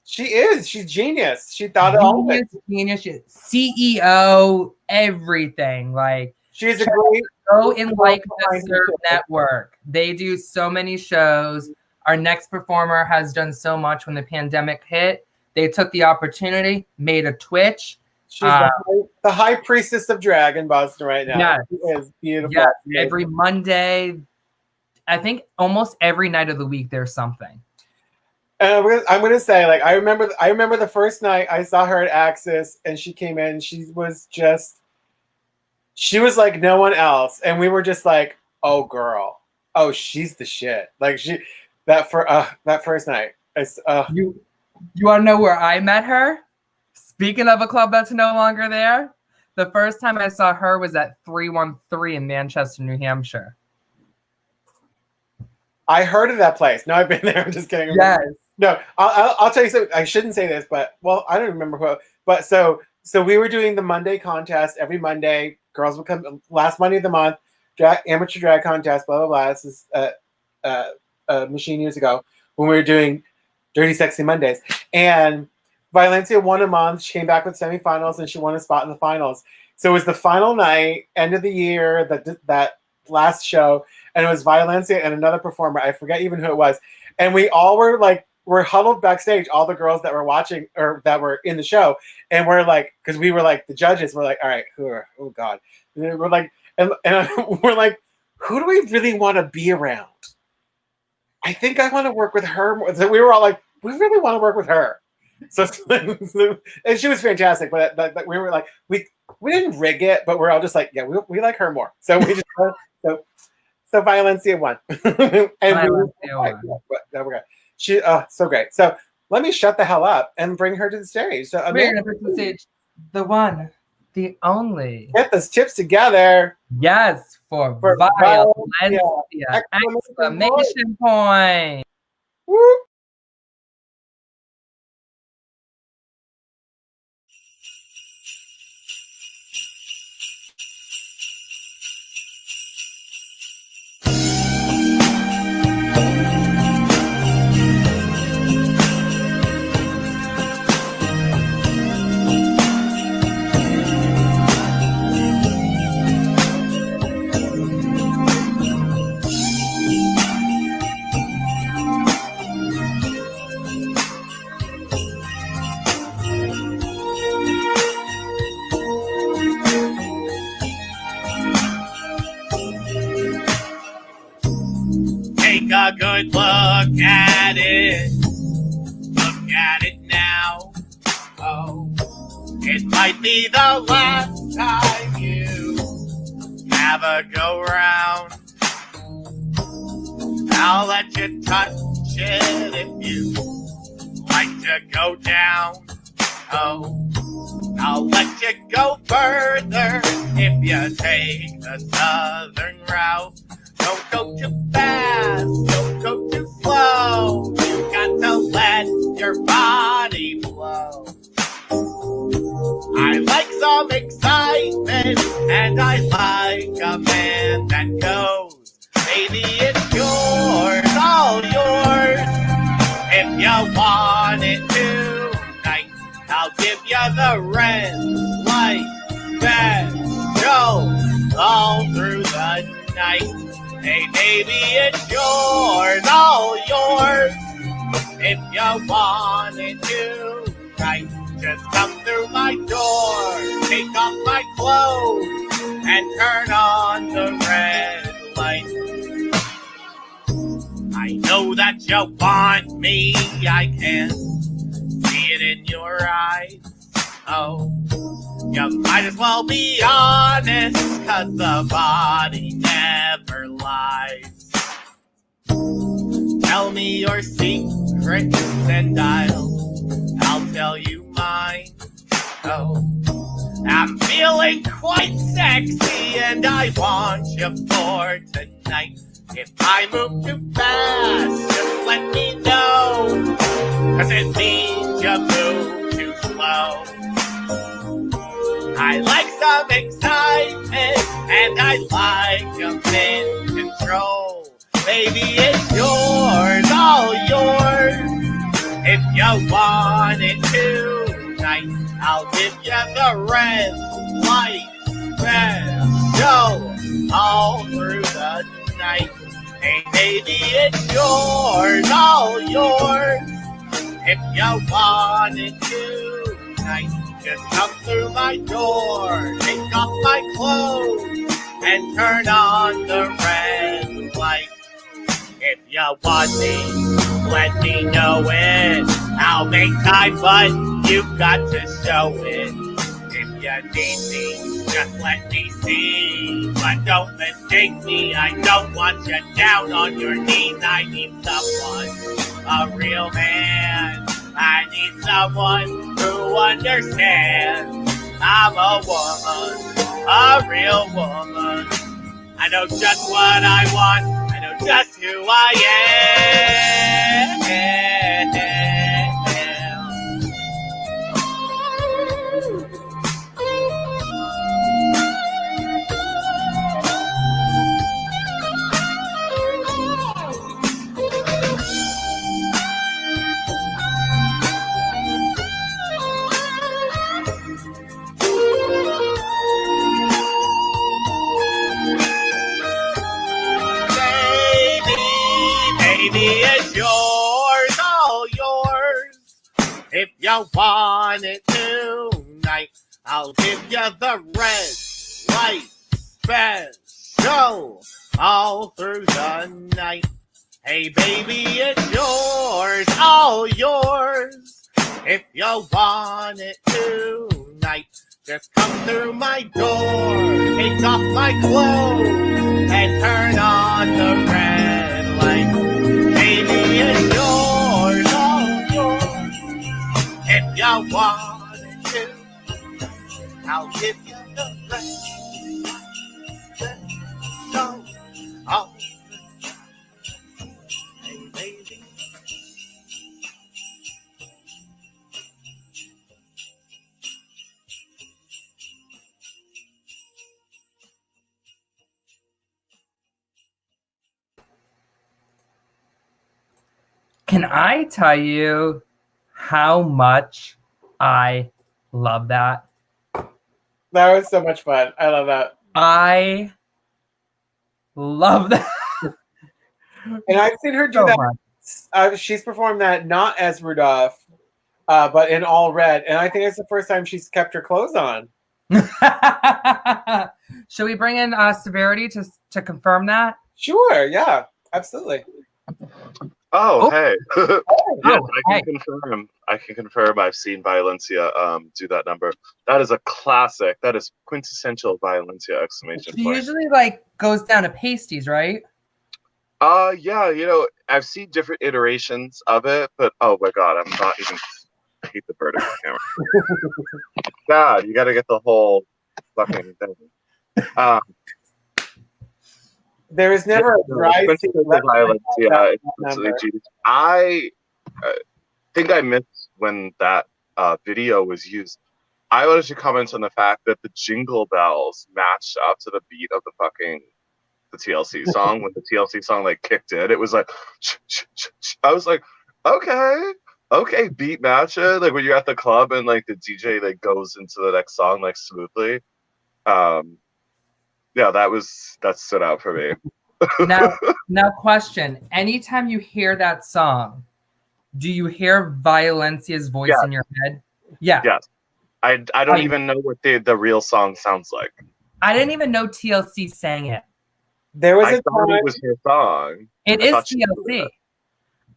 She is. She's genius. She thought of all of it. Genius. CEO. Everything. Like she's a great. Go and like the Serve Network. They do so many shows. Our next performer has done so much when the pandemic hit. They took the opportunity, made a Twitch. She's the high priestess of drag in Boston right now. Yes. She is beautiful. Yes. Every Monday, I think almost every night of the week, there's something. I'm gonna say, like, I remember the first night I saw her at Axis, and she came in. She was like no one else, and we were just like, oh girl, oh she's the shit. Like that first night. You want to know where I met her? Speaking of a club that's no longer there, the first time I saw her was at 313 in Manchester, New Hampshire. I heard of that place. No, I've been there. I'm just kidding. Yes. No, I'll tell you something. I shouldn't say this, but well, I don't remember who. But so we were doing the Monday contest every Monday. Girls would come last Monday of the month. Amateur drag contest. Blah blah blah. This is a machine years ago when we were doing Dirty Sexy Mondays, and Violencia won a month. She came back with semifinals, and she won a spot in the finals. So it was the final night, end of the year, that last show, and it was Violencia and another performer. I forget even who it was, and we all were huddled backstage, all the girls that were watching or that were in the show, and we're like, because we were like the judges, we're like, all right, oh god, and we're like, and we're like, who do we really want to be around? I think I want to work with her more. So we were all like, we really want to work with her. So and she was fantastic, but we were like, we didn't rig it, but we're all just like, yeah, we like her more. So we just so Violencia won, and we're good. She so great. So let me shut the hell up and bring her to the stage. So we're gonna bring to the stage the one, the only. Get those tips together. Yes, for Violencia! Exclamation point. Woo. A good look at it. Look at it now. Oh, it might be the last time you have a go round. I'll let you touch it if you like to go down. Oh, I'll let you go further if you take the southern route. Don't go too fast, don't go too slow. You got to let your body flow. I like some excitement, and I like a man that goes. Baby, it's yours, all yours. If you want it tonight, I'll give you the red light that goes all through the night. Hey, baby, it's yours, all yours. If you want it tonight, just come through my door, take off my clothes, and turn on the red light. I know that you want me, I can see it in your eyes. Oh, you might as well be honest, 'cause the body never lies. Tell me your secrets and I'll tell you mine. Oh, I'm feeling quite sexy and I want you for tonight. If I move too fast, just let me know, 'cause it means you move too slow. I like some excitement and I like them in control. Baby, it's yours, all yours. If you want it tonight, I'll give you the red light. Show all through the night. Hey, baby, it's yours, all yours. If you want it tonight, just come through my door, take off my clothes, and turn on the red light. If you want me, let me know it. I'll make time, but you've got to show it. If you need me, just let me see. But don't mistake me, I don't want you down on your knees. I need someone, a real man. I need someone who understands. I'm a woman, a real woman. I know just what I want. I know just who I am. It's yours, all yours. If you want it tonight, I'll give you the red light special all through the night. Hey, baby, it's yours, all yours. If you want it tonight, just come through my door, take off my clothes, and turn on the red light. Baby, it's yours, all yours. If you want it to, I'll give you the red light. Oh, hey, baby. Can I tell you how much I love that? That was so much fun. I love that. I love that. And I've seen her do So that. She's performed that not as Rudolph, but in all red. And I think it's the first time she's kept her clothes on. Should we bring in Severity to confirm that? Sure. Yeah, absolutely. Oh, hey. Yes, hey. I can confirm I've seen Violencia do that number. That is a classic. That is quintessential Violencia exclamation She point. usually like goes down to pasties, right? Yeah, I've seen different iterations of it, but oh my god, I'm not even I hate the vertical camera. God, you gotta get the whole fucking thing. There is never a dry violence. Yeah, it's absolutely genius. I think I missed when that video was used. I wanted to comment on the fact that the jingle bells matched up to the beat of the TLC song. When the TLC song like kicked in, it was like I was like, okay, beat match it. Like when you're at the club and like the DJ like goes into the next song like smoothly. Yeah, that stood out for me. Now question. Anytime you hear that song, do you hear Violencia's voice in your head? Yeah. Yes. I don't even know what the real song sounds like. I didn't even know TLC sang it. There was I thought it was her song. It is TLC.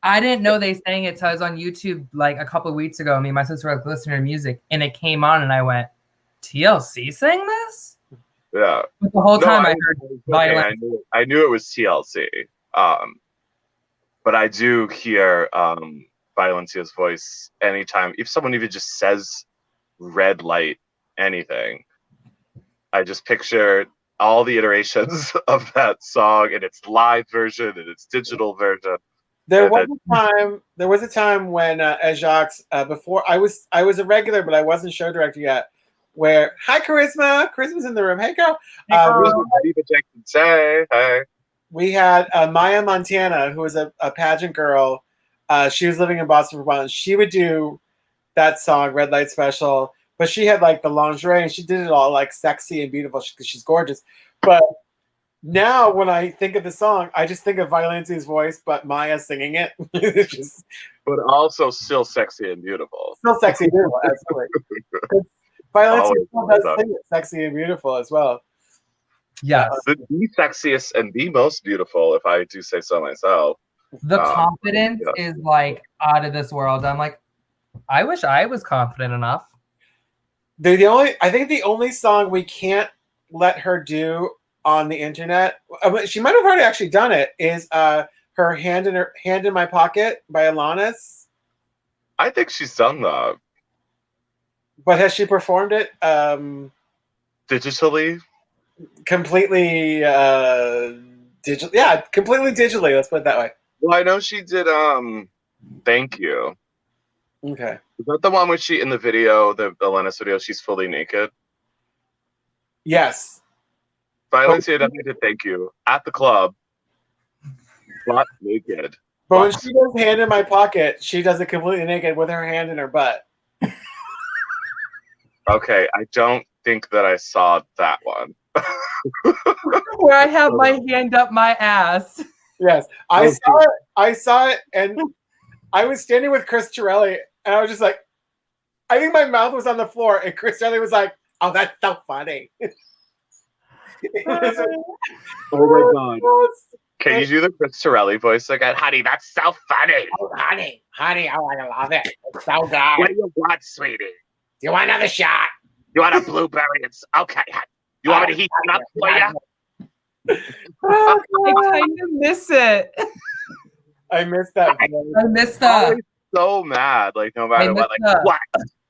I didn't know they sang it till I was on YouTube like a couple of weeks ago. Me and my sister were listening to music and it came on and I went, TLC sang this? Yeah. But the whole time I heard okay, violence. I knew it was TLC. But I do hear Violencia's voice anytime. If someone even just says red light, anything, I just picture all the iterations of that song in its live version and its digital version. There was a time when as Jacques, before I was a regular, but I wasn't show director yet. Where hi Charisma, Charisma's in the room. Hey girl. Hey. We had Maya Montana, who was a pageant girl. She was living in Boston for a while, and she would do that song, Red Light Special. But she had like the lingerie, and she did it all like sexy and beautiful because she's gorgeous. But now, when I think of the song, I just think of Violencia's voice, but Maya singing it. But also still sexy and beautiful. Still sexy and beautiful, absolutely. Violencia still does sing it sexy and beautiful as well. Yes. The sexiest and the most beautiful, if I do say so myself. The confidence is like out of this world. I'm like, I wish I was confident enough. I think the only song we can't let her do on the internet, she might have already actually done it, is her hand in my pocket by Alanis. I think she's done that. But has she performed it digitally? Completely digital. Yeah, completely digitally. Let's put it that way. Well, I know she did. Thank You. Okay. Is that the one where she in the video, the Alanis video, she's fully naked? Yes. Violencia definitely did Thank You at the club, but naked. But when she does Hand in My Pocket, she does it completely naked with her hand in her butt. Okay, I don't think that I saw that one. Where I have my hand up my ass. Yes, I saw it, and I was standing with Chris Torelli, and I was just like, I think my mouth was on the floor, and Chris Torelli was like, "Oh, that's so funny." Oh my god! Can you do the Chris Torelli voice again, honey? That's so funny. Oh, honey, I love it. It's so good. What do you want, sweetie? Do you want another shot? You want a blueberry? Okay. You want me to heat it up for you? Oh, I kind of miss it. I miss that. I miss that. I'm so mad. Like no matter what. Like what?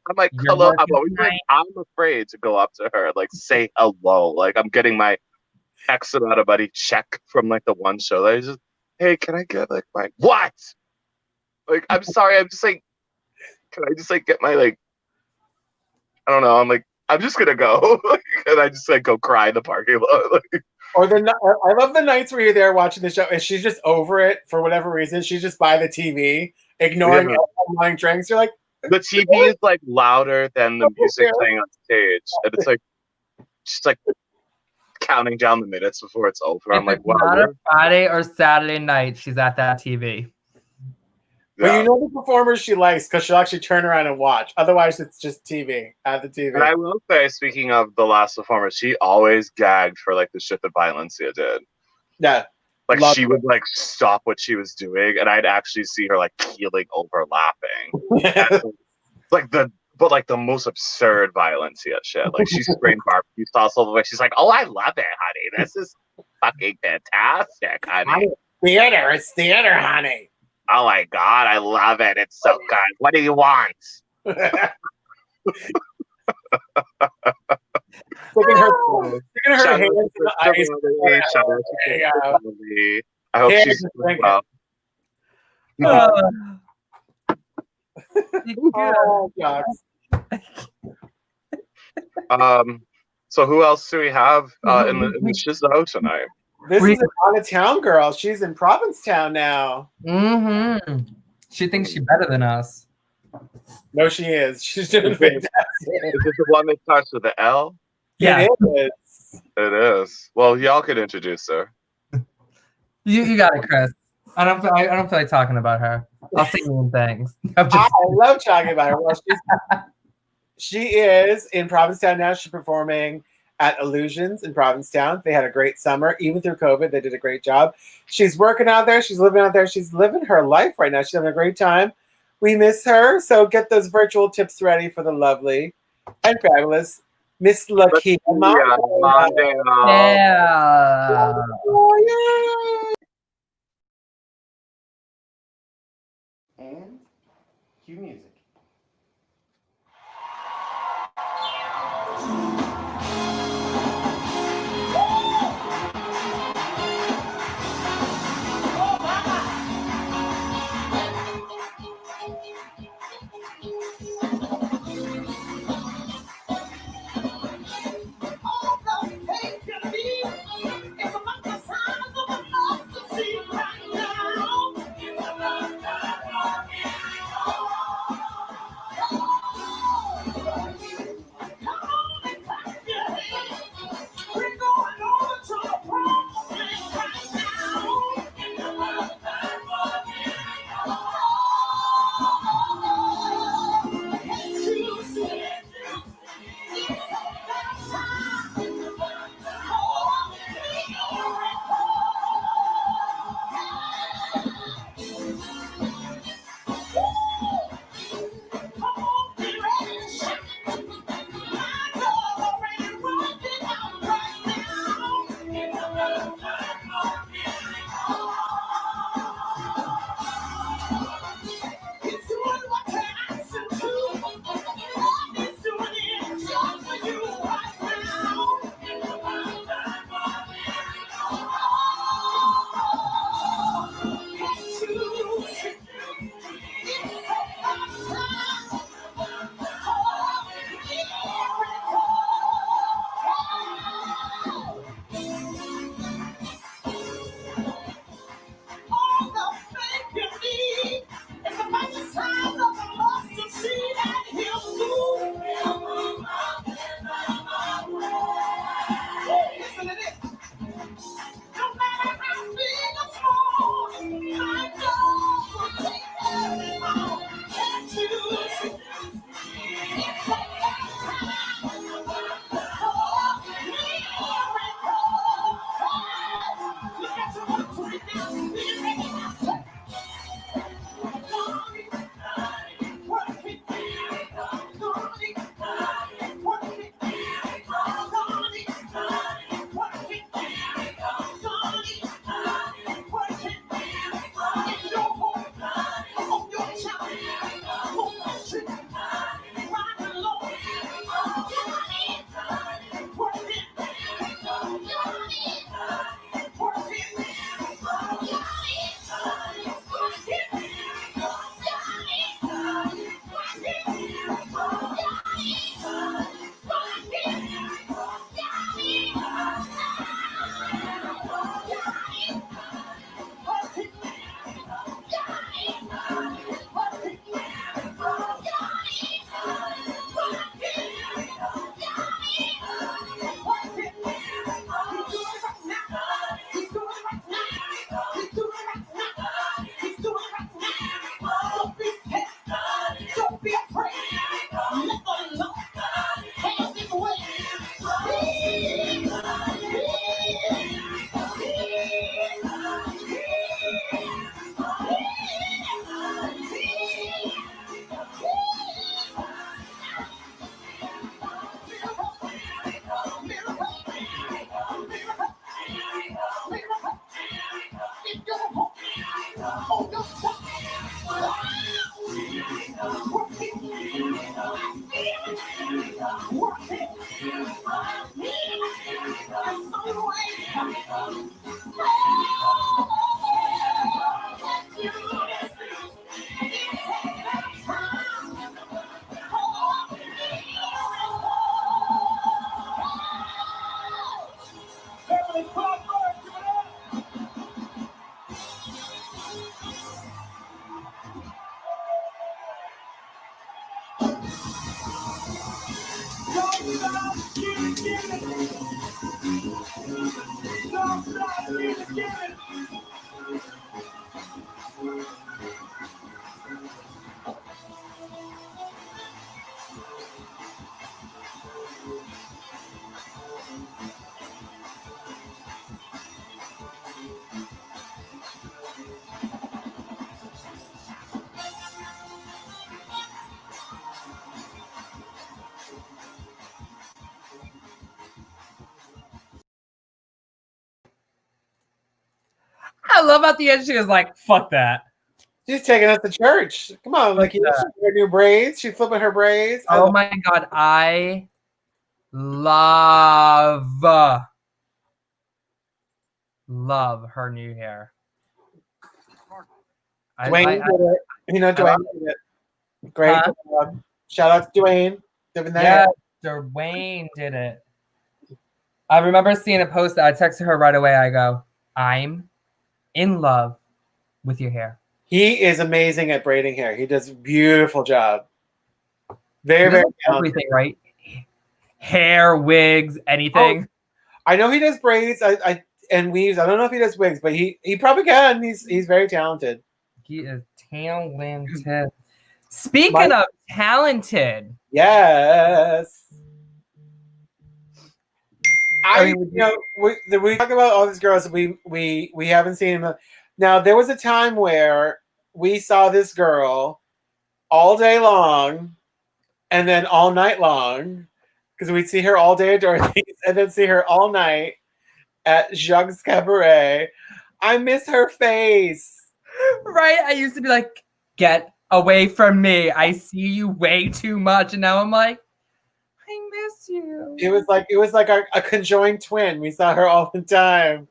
I'm like hello. I'm always like I'm afraid to go up to her. Like say hello. Like I'm getting my X amount of money check from like the one show that I just. Hey, can I get like my what? Like I'm sorry. I'm just like. Can I just like get my like. I don't know. I'm like, I'm just gonna go, and I just like go cry in the parking lot. Or I love the nights where you're there watching the show, and she's just over it for whatever reason. She's just by the TV, ignoring buying drinks. You're like, the TV is like louder than the music playing on stage, and it's like she's like counting down the minutes before it's over. I'm like, wow. Not a Friday or Saturday night. She's at that TV. But you know the performers she likes because she'll actually turn around and watch. Otherwise, it's just TV at the TV. And I will say, speaking of the last performer, she always gagged for like the shit that Violencia did. Yeah. Like she would like stop what she was doing, and I'd actually see her like keeling over laughing. Like the most absurd Violencia shit. Like she sprayed barbecue sauce all the way. She's like, "Oh, I love it, honey. This is fucking fantastic, honey. Theater, it's theater, honey. Oh my god, I love it. It's so good. What do you want?" Sticking her hands in the ice. I hope she's doing well. Oh, God. So who else do we have in the show tonight? This is an out-of-town girl. She's in Provincetown now. Mm-hmm. She thinks she's better than us. No, she is. She's doing fantastic. Is this the one that starts with the L? Yeah. It is. It is. Well, y'all can introduce her. You got it, Chris. I don't feel like talking about her. I'll say mean things. I love talking about her. Well, she is in Provincetown now. She's performing at Illusions in Provincetown. They had a great summer. Even through COVID, they did a great job. She's working out there. She's living out there. She's living her life right now. She's having a great time. We miss her. So get those virtual tips ready for the lovely and fabulous Miss Lakia Mondale. Yeah. And cue music. I love at the end she was like, "Fuck that." She's taking us to church. Come on, like she's her new braids. She's flipping her braids. Oh my god, I love her new hair. Dwayne did it. You know, Dwayne did it. Great job. Shout out to Dwayne. Yeah, Dwayne did it. I remember seeing a post that I texted her right away. I go, "I'm in love with your hair." He is amazing at braiding hair. He does a beautiful job. Very, very talented. Everything, right? Hair, wigs, anything. Oh, I know he does braids and weaves. I don't know if he does wigs, but he probably can. He's very talented. He is talented. Speaking of talented. Yes. We talk about all these girls that we haven't seen them. Now, there was a time where we saw this girl all day long and then all night long, because we'd see her all day at Dorothy's and then see her all night at Jacques' Cabaret. I miss her face. Right? I used to be like, get away from me. I see you way too much. And now I'm like, I miss you. It was like a conjoined twin. We saw her all the time.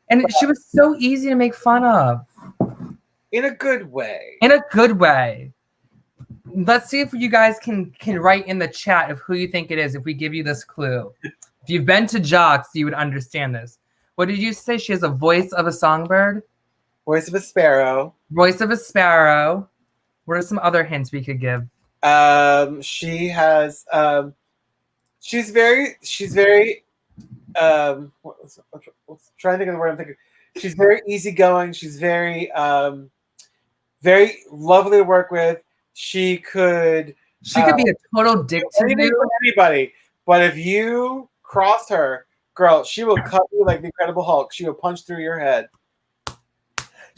And she was so easy to make fun of. In a good way. In a good way. Let's see if you guys can write in the chat of who you think it is if we give you this clue. If you've been to Jocks, you would understand this. What did you say? She has a voice of a songbird? Voice of a sparrow. Voice of a sparrow. What are some other hints we could give? She has she's very trying to think of the word I'm thinking. She's very easygoing. She's very very lovely to work with. She could be a total dick to you. Anybody. But if you crossed her, girl, she will cut you like the Incredible Hulk. She will punch through your head.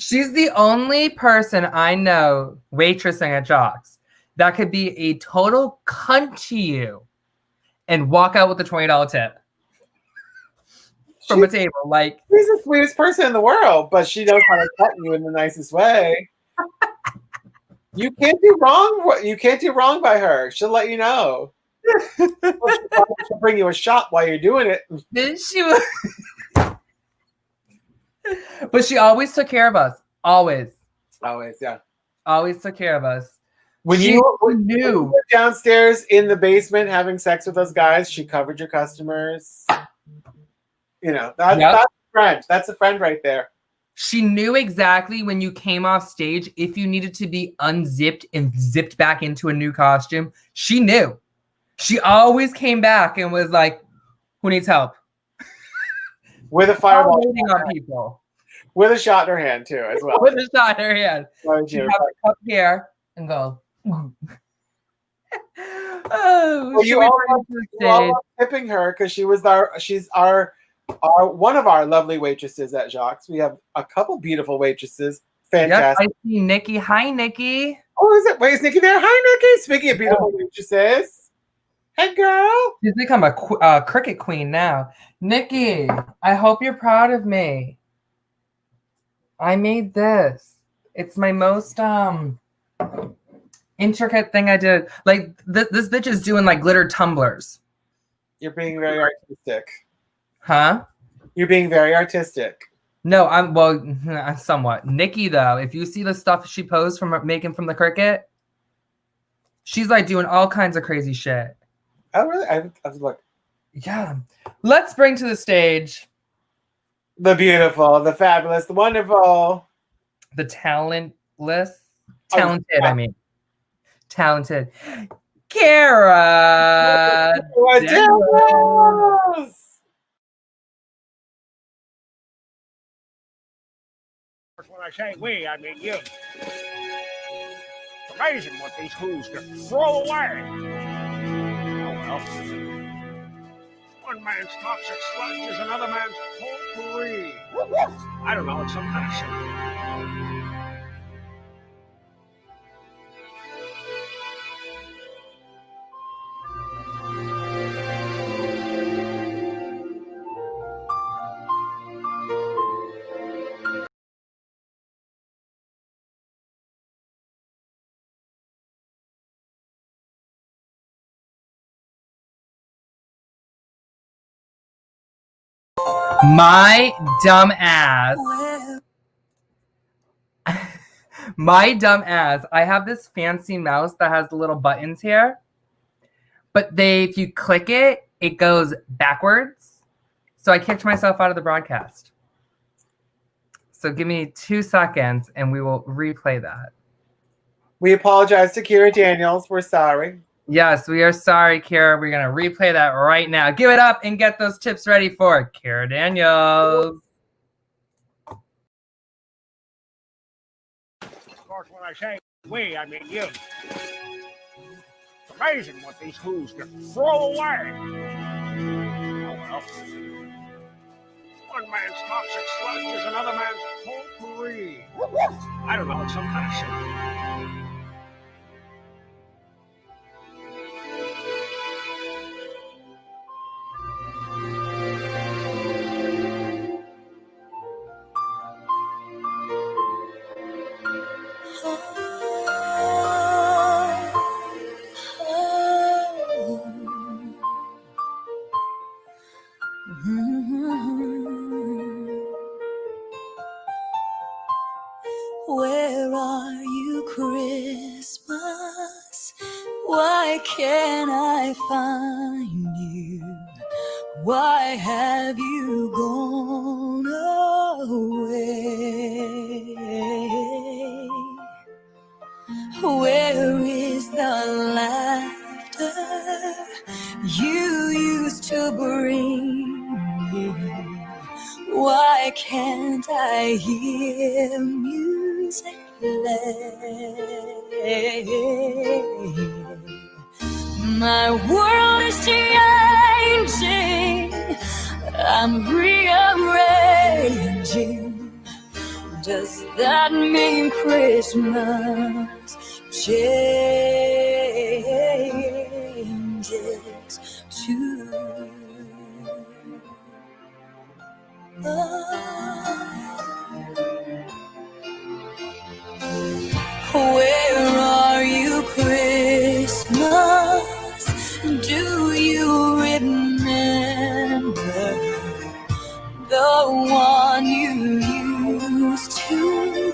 She's the only person I know waitressing at Jocks that could be a total cunt to you and walk out with a $20 tip from a table. Like, she's the sweetest person in the world, but she knows how to cut you in the nicest way. You can't do wrong. You can't do wrong by her. She'll let you know. She'll bring you a shot while you're doing it. But she always took care of us. Always, yeah. Always took care of us. When you were downstairs in the basement having sex with those guys, she covered your customers. You know, that's a friend. That's a friend right there. She knew exactly when you came off stage, if you needed to be unzipped and zipped back into a new costume. She knew. She always came back and was like, who needs help? With a fireball. Waiting on people. With a shot in her hand, too, as well. With a shot in her hand. She'd have a cup here and go. Well, you all tipping her because she's our one of our lovely waitresses at Jacques. We have a couple beautiful waitresses. Fantastic. Yep, I see Nikki. Hi, Nikki. Oh, is it? Wait, is Nikki there? Hi, Nikki. Speaking of beautiful waitresses. Hey, girl. She's become a cricket queen now. Nikki, I hope you're proud of me. I made this. It's my most intricate thing I did. Like, this bitch is doing, like, glitter tumblers. You're being very artistic. Huh? You're being very artistic. No, I'm somewhat. Nikki, though, if you see the stuff she posed from making from the cricket, she's, like, doing all kinds of crazy shit. Oh, really? I have to look. Yeah. Let's bring to the stage the beautiful, the fabulous, the wonderful, the talentless, talented. I mean, talented, Kara. When I say we, I mean you. It's amazing what these fools can throw away. Oh well. One man's toxic sludge is another man's potpourri. I don't know, it's some kind of shit. My dumb ass. My dumb ass. I have this fancy mouse that has the little buttons here. But if you click it, it goes backwards. So I kicked myself out of the broadcast. So give me 2 seconds and we will replay that. We apologize to Kira Daniels. We're sorry. Yes, we are sorry, Kira. We're going to replay that right now. Give it up and get those tips ready for Kira Daniels. Of course, when I say we, I mean you. It's amazing what these fools can throw away. Oh well. One man's toxic sludge is another man's potpourri. I don't know, it's some kind of shit. Where are you, Christmas? Why can't I find you? Why have you gone away? Where is the laughter you used to bring me? Why can't I hear music play? My world is changing, I'm rearranging. Does that mean Christmas changes too? Where are you, Christmas? Do you remember the one you used to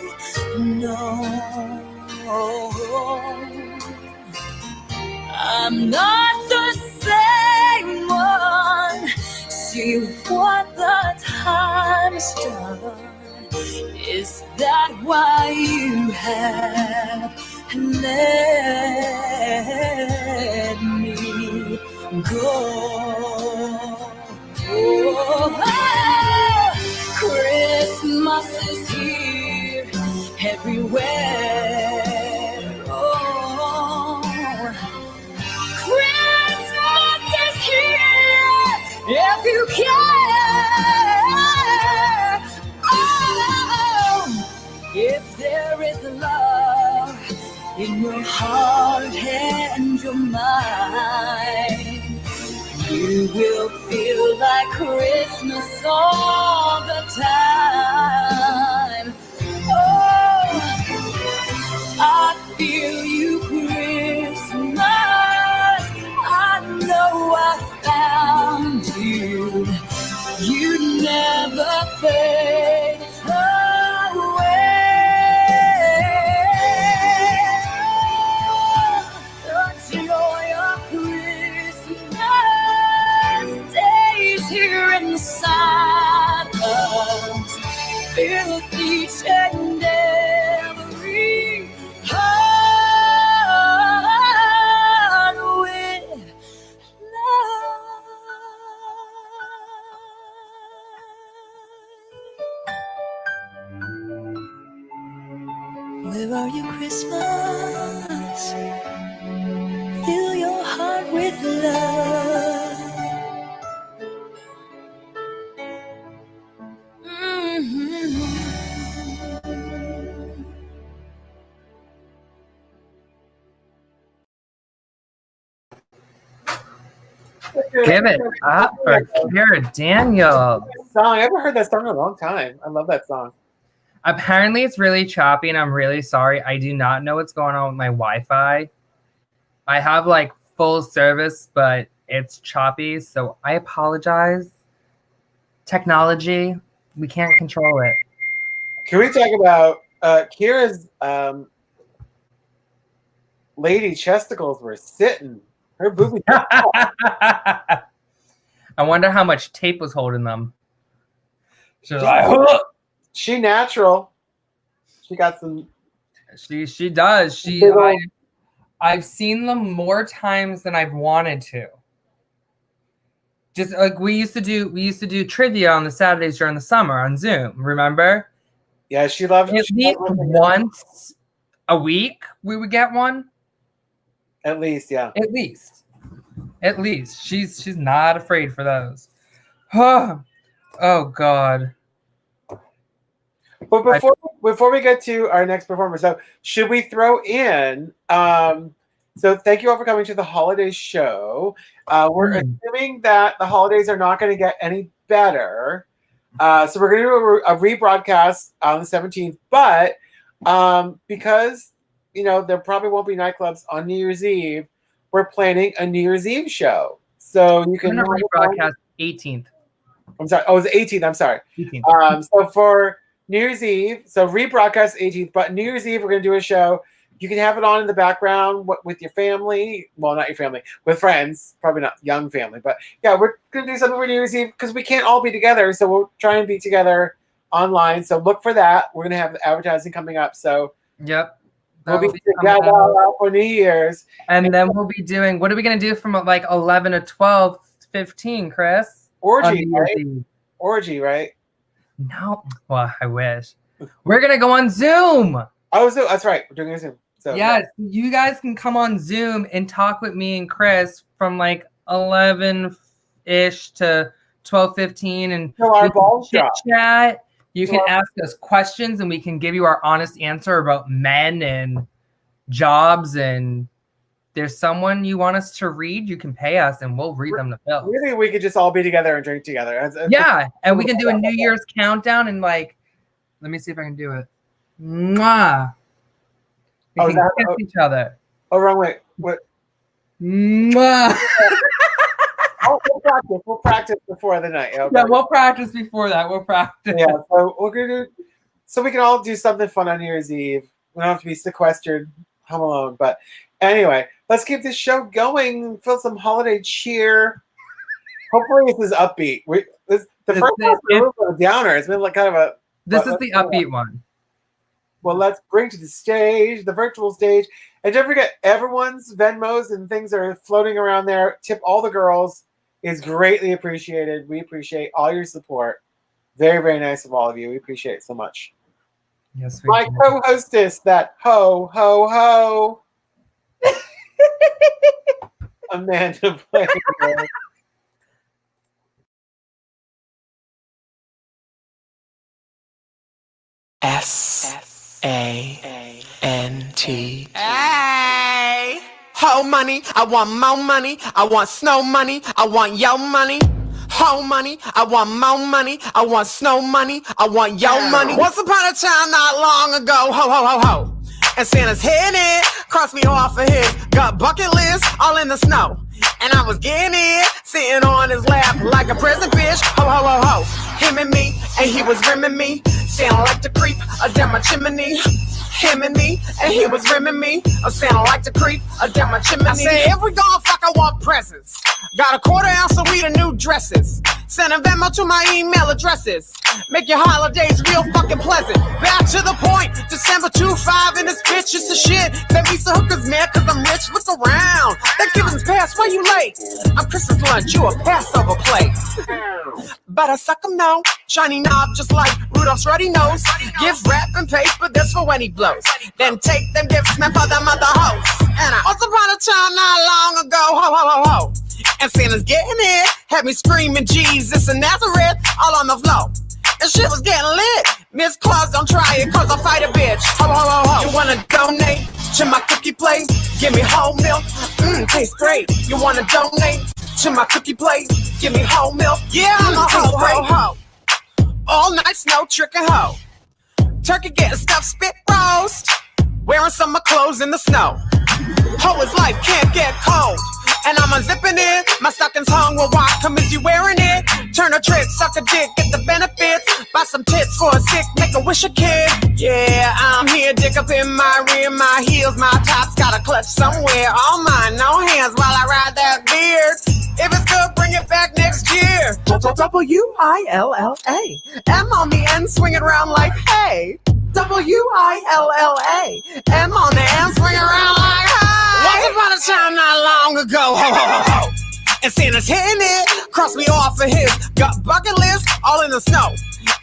know? I'm not the same one. See what the time's done. Is that why you have let me go? Oh, Christmas is here everywhere. Oh, Christmas is here if you care. Oh, if there is love in your heart and your mind, you will feel like Christmas all the time. Oh, I feel you, Christmas. I know I found you. You never fade away. The joy of Christmas stays here inside us. Fills each and every heart with love. Where are you, Christmas? Fill your heart with love. Give it up for Kira Daniels. Song. I haven't heard that song in a long time. I love that song. Apparently it's really choppy and I'm really sorry. I do not know what's going on with my Wi-Fi. I have like full service, but it's choppy, so I apologize. technology, we can't control it. Can we talk about Kira's lady chesticles were sitting? Her boobies. I wonder how much tape was holding them. She was like, she natural. She got some. She does. I've seen them more times than I've wanted to. Just like we used to do trivia on the Saturdays during the summer on Zoom. Remember? Yeah, she loved it. Once a week, we would get one. At least, yeah. At least. She's not afraid for those. Oh God. But before we get to our next performer, so should we throw in? So thank you all for coming to the holiday show. We're assuming that the holidays are not going to get any better. So we're going to do a rebroadcast on the 17th. But because there probably won't be nightclubs on New Year's Eve, we're planning a New Year's Eve show. So you can rebroadcast 18th. I'm sorry. Oh, it was 18th. I'm sorry. 18th. So for New Year's Eve, so rebroadcast 18th, but New Year's Eve we're going to do a show. You can have it on in the background with your family. Well, not your family, with friends. Probably not young family, but yeah, we're going to do something for New Year's Eve because we can't all be together. So we'll try and be together online. So look for that. We're going to have the advertising coming up. So yep, we'll be together for New Year's. And then we'll be doing, what are we going to do from like 11 to 12, 15, Chris? Orgy, right? Orgy, right? No. Well, I wish. We're going to go on Zoom. Oh, Zoom. That's right. We're doing a Zoom. So, yes, you guys can come on Zoom and talk with me and Chris from like 11-ish to 12:15 and chit chat. You can ask us questions and we can give you our honest answer about men and jobs. And there's someone you want us to read, you can pay us and we'll read them to Phil. Really, we could just all be together and drink together. Yeah, and we can do a New Year's countdown and like, let me see if I can do it. Mwah. We can kiss each other. Oh, wrong way. What? Mwah. We'll practice before the night. Okay? Yeah, we'll practice before that. We'll practice. Yeah, so we're gonna so we can all do something fun on New Year's Eve. We don't have to be sequestered, home alone. But anyway, let's keep this show going. Feel some holiday cheer. Hopefully, this is upbeat. The first one was a downer. It's been like kind of a. This is the upbeat one. Well, let's bring to the stage, the virtual stage. And don't forget, everyone's Venmos and things are floating around there. Tip all the girls is greatly appreciated. We appreciate all your support. Very, very nice of all of you. We appreciate it so much. Yes, we My co-hostess, that ho, ho, ho. Amanda Playwith. S-A-N-T. Hey! Ho money, I want more money. I want snow money. I want yo money. Ho money, I want more money. I want snow money. I want yo money. Once upon a time, not long ago, ho, ho, ho, ho. And Santa's hitting, crossed me off of his gut bucket list, all in the snow. And I was getting it, sitting on his lap like a present bitch. Ho, ho, ho, ho. Him and me, and he was rimming me. Santa like to creep down my chimney. Him and me, and he was rimming me. Santa like to creep down my chimney. I said, if we gone fuck, I want presents. Got a quarter ounce of weed and new dresses. Send a Venmo to my email addresses. Make your holidays real fucking pleasant. Back to the point, December 25 and this bitch is the shit. Let me some hookers mad cause I'm rich, look around. Thanksgiving's past, why you late? I'm Christmas lunch, you a Passover plate. But I suck 'em no, shiny knob just like Rudolph's ruddy nose. Gift wrap and paper, this for when he blows. Then take them gifts, man, for them other hoes. And I once upon a time not long ago, ho, ho, ho, ho. And Santa's getting it, had me screaming Jesus and Nazareth all on the floor. And shit was getting lit. Miss Claus, don't try it, cause I'll fight a bitch. Ho, ho, ho, ho. You wanna donate to my cookie place? Give me whole milk, tastes great. You wanna donate to my cookie place? Give me whole milk, yeah, I'm a ho, ho, ho. All night snow, trick and hoe. Turkey getting stuffed, spit roast. Wearing summer clothes in the snow. Ho is life, can't get cold. and I'm unzipping it. My stockings hung with walk, come as you wearing it. Turn a trick, suck a dick, get the benefits. Buy some tits for a sick, make a wish a kid. Yeah, I'm here, dick up in my rear, my heels, my tops got a clutch somewhere. All mine, no hands while I ride that beard. If it's good, bring it back next year. W-I-L-L-A. M on the end, swing it around like hey. W-I-L-L-A. M on the end, swing it around like hey. Once upon a time, not long ago, ho, ho, ho. And Santa's hitting it, crossed me off of his bucket list, all in the snow.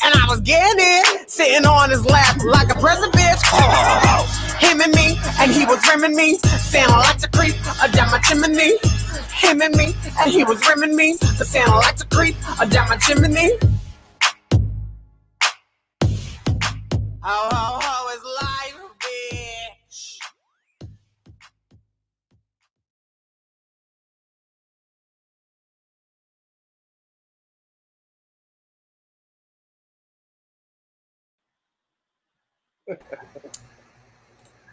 And I was getting it, sitting on his lap like a present bitch. Ho, ho, ho. Him and me, and he was rimming me. Santa liked to creep down my chimney. Him and me, and he was rimming me. But Santa liked to creep down my chimney. Ho, ho, ho, it's life, bitch.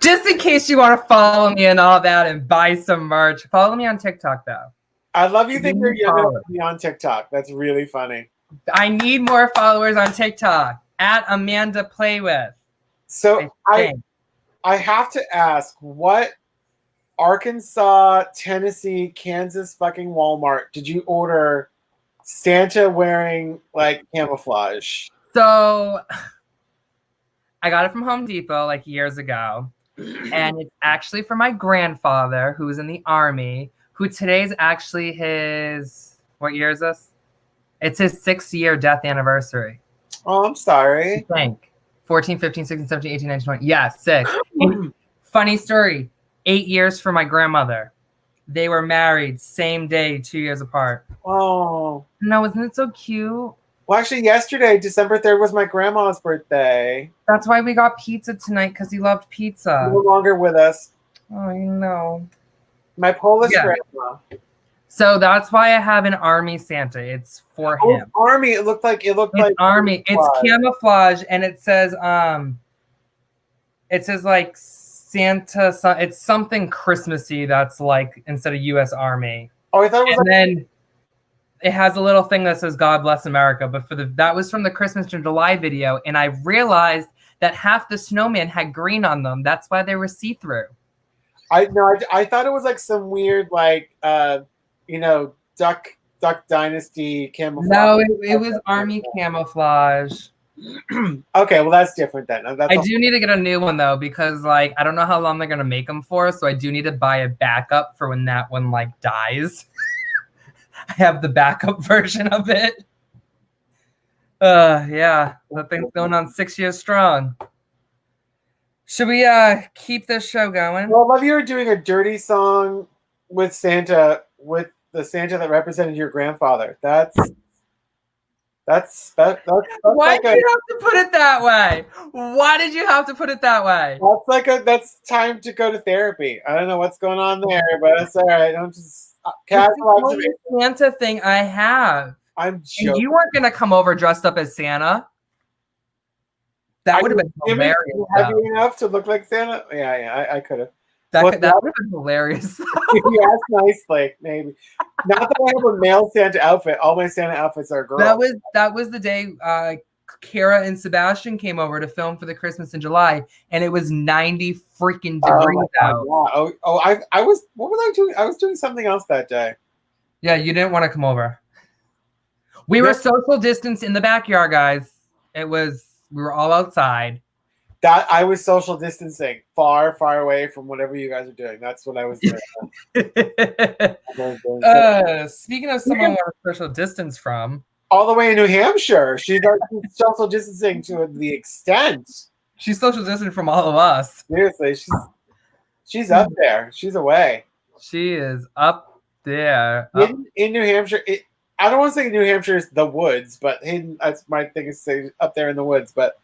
Just in case you want to follow me and all that and buy some merch, follow me on TikTok though. I love you think you're younger than me on TikTok. That's really funny. I need more followers on TikTok at Amanda Playwith. So I have to ask, what Arkansas, Tennessee, Kansas fucking Walmart did you order Santa wearing like camouflage? So I got it from Home Depot like years ago. And it's actually for my grandfather who was in the Army, who today's actually his, what year is this? It's his 6th-year death anniversary. Oh, I'm sorry. I think 14, 15, 16, 17, 18, 19, 20. Yeah, 6. Funny story. 8 years for my grandmother. They were married same day, 2 years apart. Oh. No, isn't it so cute? Well, actually, yesterday, December 3rd, was my grandma's birthday. That's why we got pizza tonight, because he loved pizza. No longer with us. Oh, you know. My Polish grandma. So that's why I have an Army Santa. It's for him. It's Army. It looked like Army. It's camouflage, and it says like Santa. It's something Christmassy. That's like instead of U.S. Army. Oh, I thought it was. And then it has a little thing that says "God bless America," but that was from the Christmas in July video, and I realized that half the snowman had green on them. That's why they were see-through. I thought it was like some weird Duck Dynasty camouflage. No, it was Army camouflage. Okay, well that's different then. I do need to get a new one though, because I don't know how long they're gonna make them for, so I do need to buy a backup for when that one dies. I have the backup version of it. Yeah, that thing's going on 6 years strong. Should we keep this show going? Well, I love you were doing a dirty song with Santa, with the Santa that represented your grandfather. That's Why did you have to put it that way? Why did you have to put it that way? That's time to go to therapy. I don't know what's going on there, but it's all right. I'm just casual Santa thing I have. I'm joking. And you weren't gonna come over dressed up as Santa. That would have been hilarious. Heavy enough to look like Santa? Yeah, I could have. That would have been hilarious. Yeah, nicely, maybe. Not that I have a male Santa outfit. All my Santa outfits are girls. That was the day Kara and Sebastian came over to film for the Christmas in July, and it was 90 freaking degrees out. Yeah. I was. What was I doing? I was doing something else that day. Yeah, you didn't want to come over. We were social distance in the backyard, guys. We were all outside. That I was social distancing, far, far away from whatever you guys are doing. That's what I was doing. Speaking of someone we're social distance from, all the way in New Hampshire, she's social distancing to the extent. She's social distant from all of us. Seriously, she's up there. She's away. She is up there. In New Hampshire. I don't want to say New Hampshire is the woods, but that's my thing is say up there in the woods. But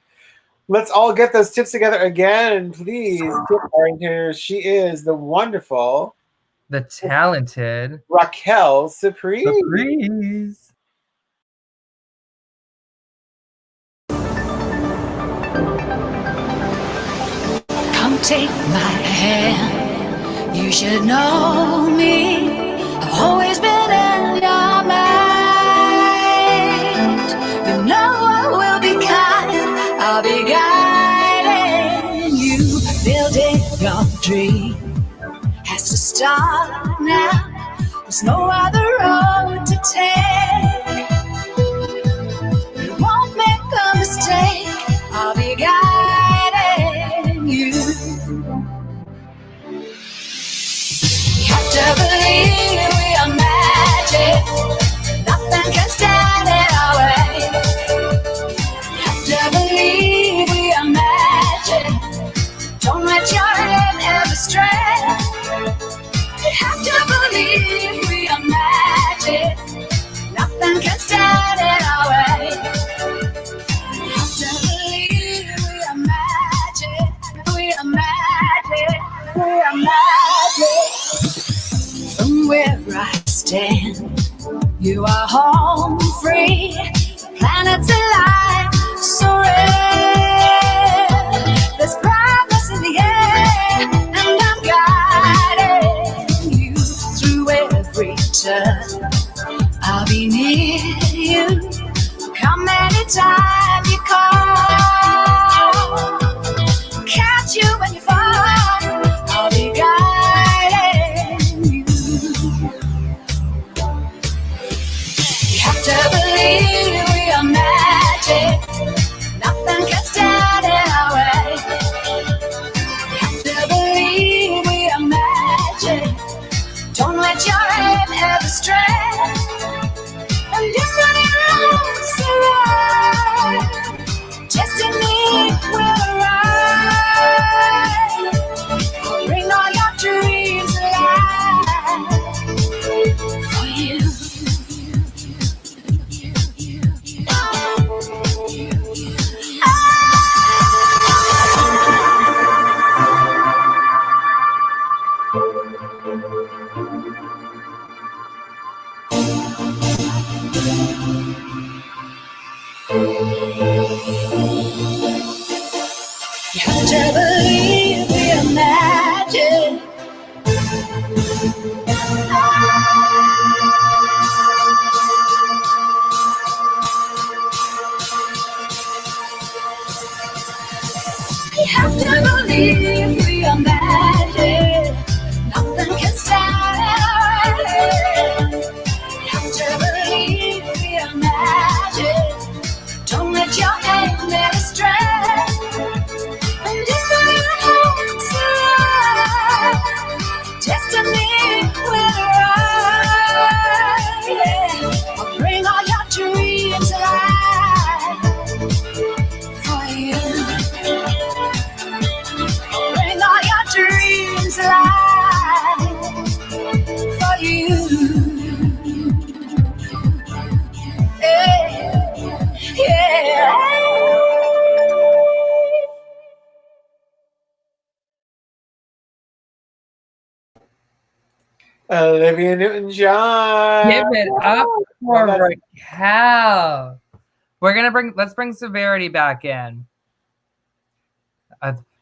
let's all get those tips together again, please. Right here, she is the wonderful, the talented Raquel Surprise. Come take my hand. You should know me. always been in your mind. You know I will be kind, I'll be guiding you. Building your dream has to start now. There's no other road to take. You won't make a mistake, I'll be guiding you. You have to believe we are magic. Nothing can stand in our way. You have to believe we are magic. Don't let your head ever stray. You have to believe we are magic. Nothing can stand in our way. You have to believe we are magic. We are magic. We are magic. From where I stand, you are home free. The planets align so red. There's brightness in the air, and I'm guiding you through every turn. I'll be near you. Come anytime you call. Catch you when you fall. I'll be guiding you. You have to believe we are magic. Nothing can stand in our way. You have to believe we are magic. Don't let your head ever stray. And if anyone's around, destiny will arrive. I'll bring all your dreams alive for you. You have to believe we are magic. You have to believe we are magic. Nothing can stand in our way. You have to believe we are magic. Don't let your head never stray. And if anyone's around, destiny will arrive. Yeah. I'll bring all your dreams alive for you. I'll bring all your dreams alive for you. Yeah. Yeah. Olivia Newton-John. Give it up for Oh, that's- Raquel. Let's bring Severity back in.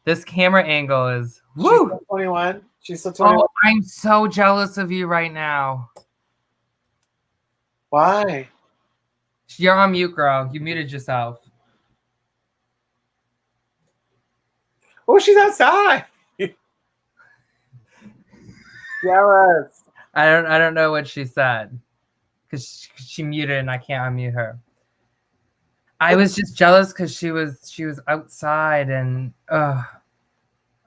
This camera angle is She's woo. still 21. She's still 21. Oh, I'm so jealous of you right now. Why? You're on mute, girl. You muted yourself. Oh, she's outside. Jealous. I don't know what she said because she muted and I can't unmute her. I was just jealous because she was outside and I'm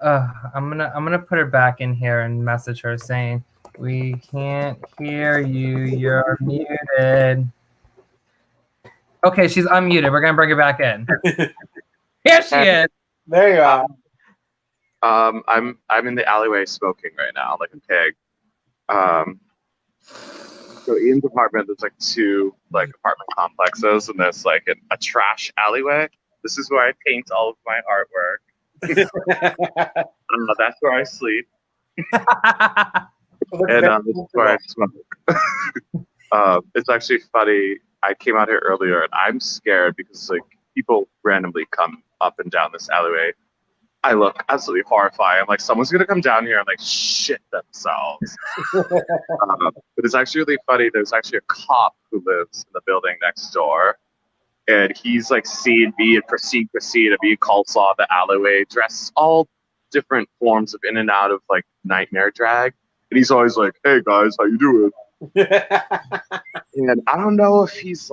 gonna put her back in here and message her saying we can't hear you. You're muted. Okay, she's unmuted. We're gonna bring her back in. Here she is. There you are. I'm in the alleyway smoking right now, like a pig. So Ian's apartment, there's like two like apartment complexes, and there's like a trash alleyway. This is where I paint all of my artwork. That's where I sleep, and this is where I smoke. It's actually funny. I came out here earlier, and I'm scared because like people randomly come up and down this alleyway. I look absolutely horrified. I'm like, someone's gonna come down here and like shit themselves. But it's actually really funny. There's actually a cop who lives in the building next door, and he's like seen me and proceed and me called saw the alleyway, dressed all different forms of in and out of like nightmare drag, and he's always like, "Hey guys, how you doing?" And I don't know if he's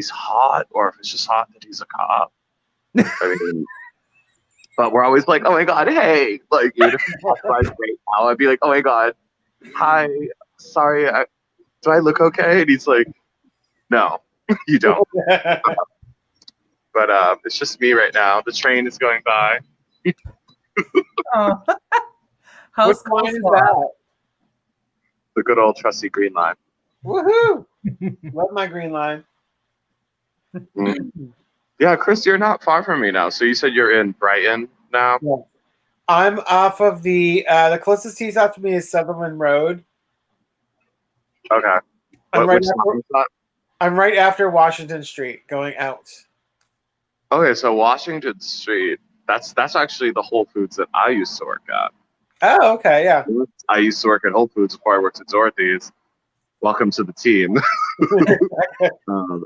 hot or if it's just hot that he's a cop. I mean. But we're always like, oh my God, hey. Like, even if he walks by right now, I'd be like, oh my God, hi, sorry, do I look okay? And he's like, no, you don't. But it's just me right now. The train is going by. Oh. What line is that? The good old trusty green line. Woohoo! Love my green line. Yeah, Kris, you're not far from me now. So you said you're in Brighton now? Yeah. I'm off of the closest T stop to me is Sutherland Road. Okay. I'm right after Washington Street, going out. Okay, so Washington Street, that's actually the Whole Foods that I used to work at. Oh, okay, yeah. I used to work at Whole Foods before I worked at Dorothy's. Welcome to the team.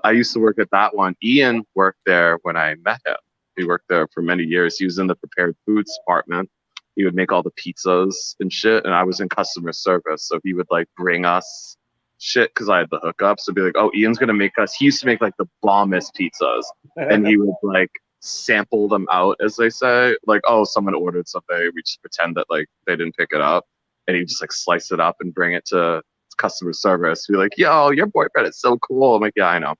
I used to work at that one. Ian worked there when I met him. He worked there for many years. He was in the prepared foods department. He would make all the pizzas and shit, and I was in customer service. So he would like bring us shit because I had the hookup. So be like, oh, Ian's gonna make us. He used to make like the bombest pizzas, and he would like sample them out, as they say. Like, oh, someone ordered something. We just pretend that like they didn't pick it up, and he just like slice it up and bring it to customer service. Be like, yo, your boyfriend is so cool. I'm like, yeah, I know.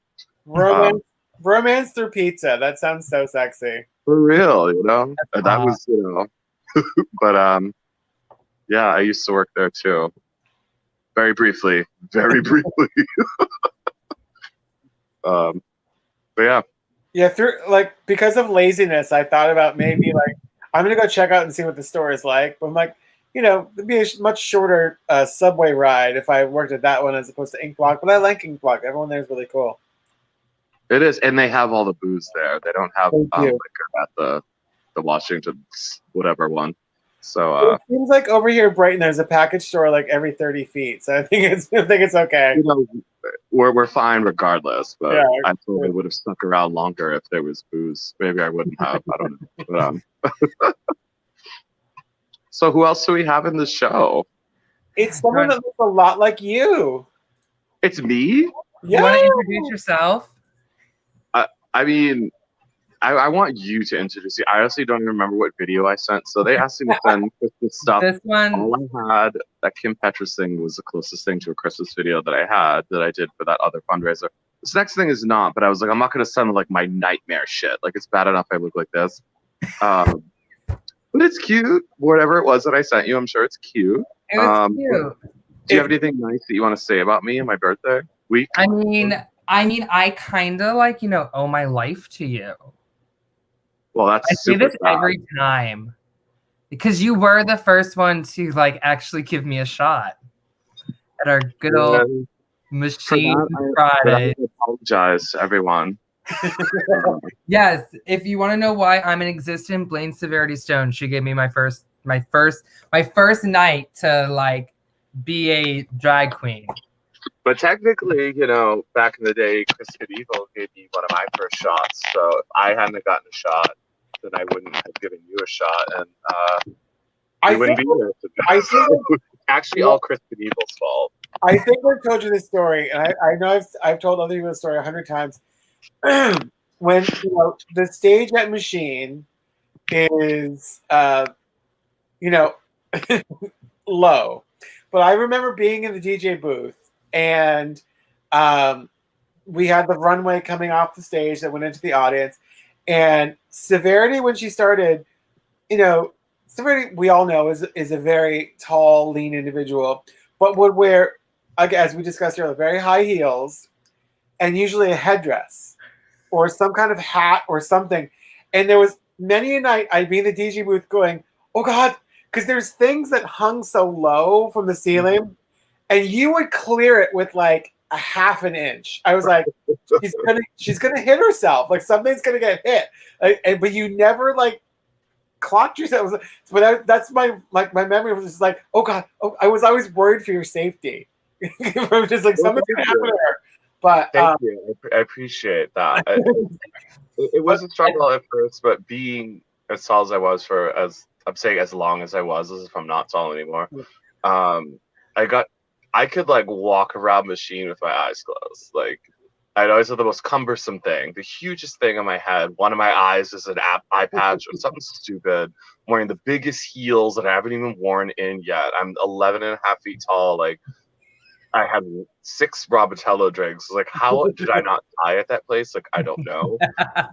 Romance through pizza. That sounds so sexy. For real, you know. That was, you know. But yeah, I used to work there too. Very briefly. But yeah. Yeah, because of laziness, I thought about maybe like I'm gonna go check out and see what the store is like. But I'm like, you know, it'd be a much shorter subway ride if I worked at that one as opposed to Ink Block. But I like Ink Block. Everyone there is really cool. It is, and they have all the booze there. They don't have liquor at the Washington whatever one. So it seems like over here in Brighton, there's a package store like every 30 feet. So I think it's okay. You know, we're fine regardless. But yeah, I probably would have stuck around longer if there was booze. Maybe I wouldn't have. I don't know. But, so who else do we have in the show? It's someone that looks a lot like you. It's me? Yeah. You want to introduce yourself? I mean, I want you to introduce you. I honestly don't even remember what video I sent. So they asked me to send Christmas stuff. This one. All I had, that Kim Petras thing was the closest thing to a Christmas video that I did for that other fundraiser. This next thing is not, but I was like, I'm not going to send like my nightmare shit. Like, it's bad enough I look like this. But it's cute. Whatever it was that I sent you, I'm sure it's cute. It was cute. Do you have anything nice that you want to say about me and my birthday week? I mean, I kind of like, you know, owe my life to you. Well, that's I say this every time because you were the first one to like actually give me a shot at our good old Machine Friday. I apologize to everyone. Yes, if you want to know why I'm an existent, Blaine Severity Stone. She gave me my first night to like be a drag queen. But technically, you know, back in the day, Kris Knievil gave me one of my first shots. So if I hadn't gotten a shot, then I wouldn't have given you a shot, and you wouldn't be here. I think it's actually all Kris Knievil's fault. I think I've told you this story, and I know I've told other people the story 100 times. When you know the stage at Machine is, you know, low, but I remember being in the DJ booth. And we had the runway coming off the stage that went into the audience. And Severity, when she started, you know, Severity, we all know, is a very tall, lean individual, but would wear, as we discussed earlier, very high heels and usually a headdress or some kind of hat or something. And there was many a night I'd be in the DJ booth going, oh God, because there's things that hung so low from the ceiling. And you would clear it with like a half an inch. I was like, she's gonna hit herself. Like something's gonna get hit. But you never like clocked yourself. But that's my memory was just like, oh God, I was always worried for your safety. I was just like something's gonna happen to her. But thank you, I appreciate that. It was a struggle at first, but being as tall as I was as long as I was, as if I'm not tall anymore. I could like walk around machine with my eyes closed. Like I'd always have the most cumbersome thing, the hugest thing on my head. One of my eyes is an eye patch or something stupid. I'm wearing the biggest heels that I haven't even worn in yet. I'm 11 and a half feet tall. Like I had 6 Robatello drinks. Like, how did I not die at that place? Like, I don't know.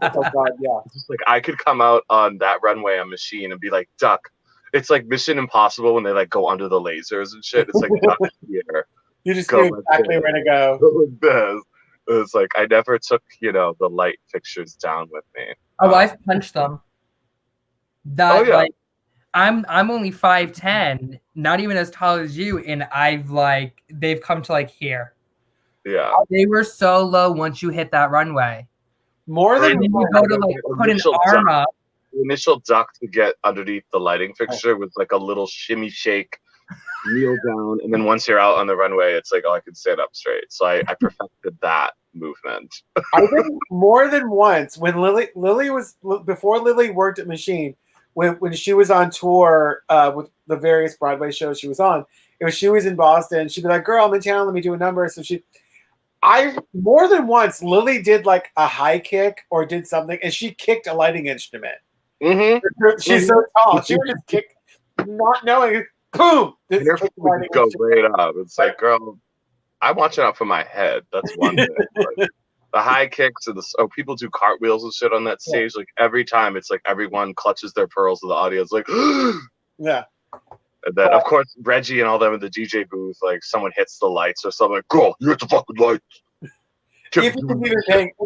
Oh God, yeah. Just like I could come out on that runway on machine and be like, duck. It's like Mission Impossible when they like go under the lasers and shit. It's like duck here. You just knew exactly where to go. It's like I never took, the light fixtures down with me. Oh, I've punched them. Like I'm only 5'10", not even as tall as you, and they've come to like here. Yeah. They were so low once you hit that runway. More than you go to like put an arm up. The initial duck to get underneath the lighting fixture was like a little shimmy shake, kneel down, and then once you're out on the runway, it's like, oh, I can stand up straight. So I perfected that movement. I think more than once when Lily was before Lily worked at Machine, when she was on tour with the various Broadway shows she was on, she was in Boston. She'd be like, "Girl, I'm in town. Let me do a number." So more than once, Lily did like a high kick or did something, and she kicked a lighting instrument. Mm-hmm. She's so tall. She would just kick, not knowing. Boom! Your foot would go right up. It's like, girl, I'm watching out for my head. That's one thing. Like, the high kicks and people do cartwheels and shit on that stage. Like every time, it's like everyone clutches their pearls to the audience. Like, yeah. And then, of course, Reggie and all them in the DJ booth, like someone hits the lights or something. Like, girl, you hit the fucking lights. If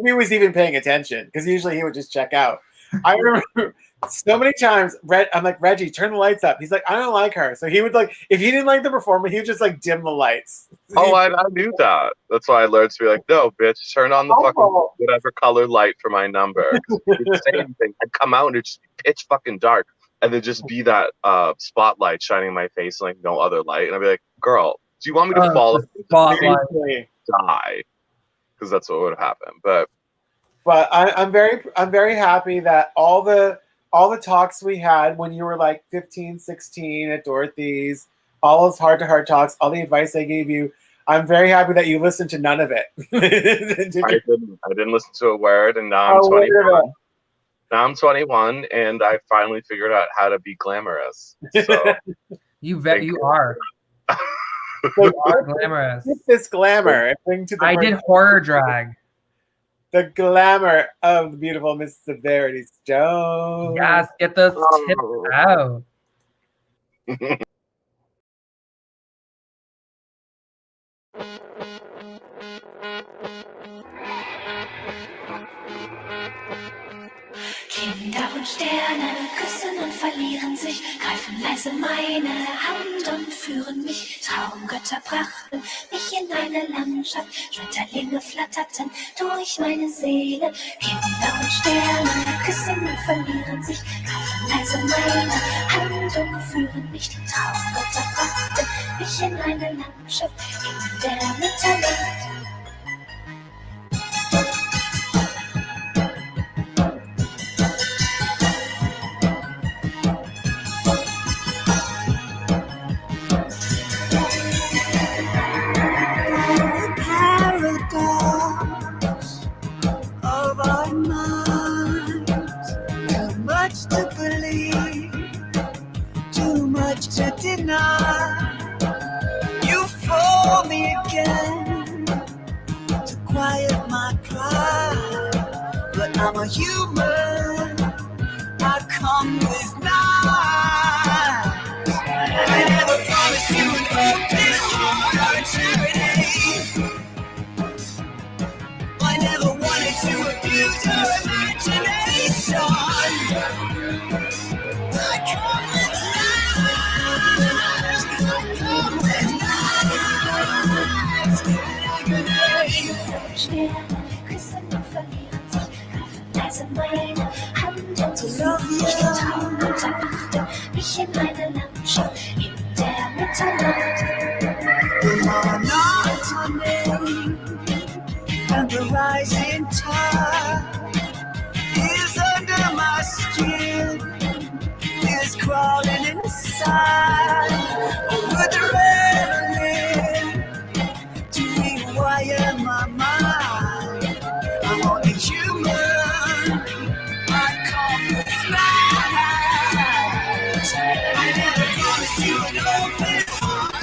he was even paying attention, because usually he would just check out. I remember so many times, I'm like, Reggie, turn the lights up. He's like, I don't like her. So he would like, if he didn't like the performer, he would just like dim the lights. Oh, I knew that. That's why I learned to be like, no, bitch, turn on the fucking whatever color light for my number. It's the same thing. I'd come out and it'd just be pitch fucking dark. And then just be that spotlight shining in my face and like no other light. And I'd be like, girl, do you want me to fall Spotlight. Die? Because that's what would happen. But I'm very happy that all the talks we had when you were like 15, 16 at Dorothy's, all those heart-to-heart talks, all the advice I gave you, I'm very happy that you listened to none of it. I didn't listen to a word, and now I'm 21. Now I'm 21, and I finally figured out how to be glamorous. So you are. So glamorous. Get this glamour. I did horror drag. The glamour of the beautiful Miss Severity Stone. Yes, get those tips out. Kinder und Sterne küssen und verlieren sich, greifen leise meine Hand und führen mich. Traumgötter brachten mich in eine Landschaft, Schmetterlinge flatterten durch meine Seele. Kinder und Sterne küssen und verlieren sich, greifen leise meine Hand und führen mich. Die Traumgötter brachten mich in eine Landschaft, in der Mitternacht. To deny, you fool me again to quiet my pride. But I'm a human, I come with knives. I never promised you an open heart or charity. I never wanted to abuse your imagination. I come with Sterne küssen und verlieren sich, greifen leise meine Hand und zu love you. Ich betrachte mich in einer Landschaft in der Mitternacht. The morning and the rising tide is under my skin, is crawling inside. With adrenaline to rewire my mind. I'm only human. I call it smash. I never promised you an open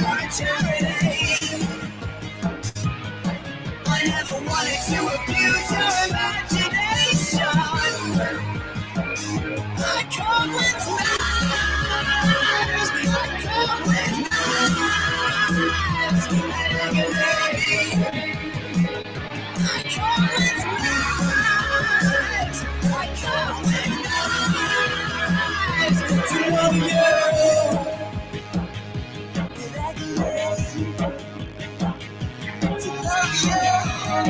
opportunity. I never wanted to abuse your imagination. I come with knives. I come with knives. I come with knives. I come with knives to love you. To love you.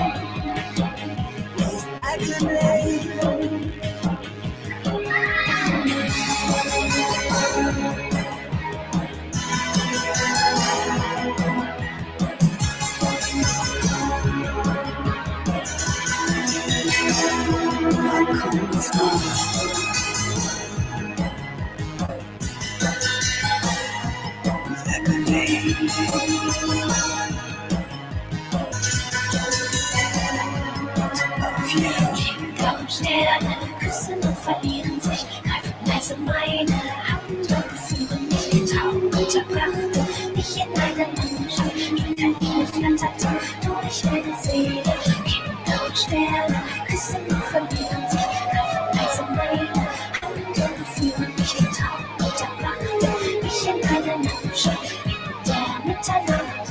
Sterne küssen und verlieren sich, greifen leise meine Hand und führen mich. Traumgötter brachte mich in eine Landschaft, Liebe flatterte durch meine Seele. Kinder und Sterne küssen und verlieren sich, greifen leise meine Hand und führen mich. Traumgötter brachte mich in eine Landschaft in der Mitternacht,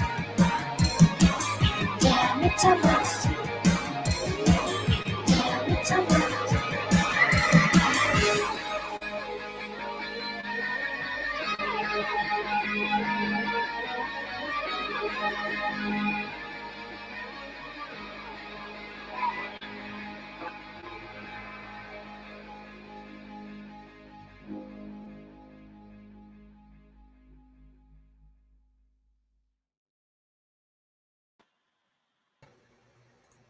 in der Mitternacht.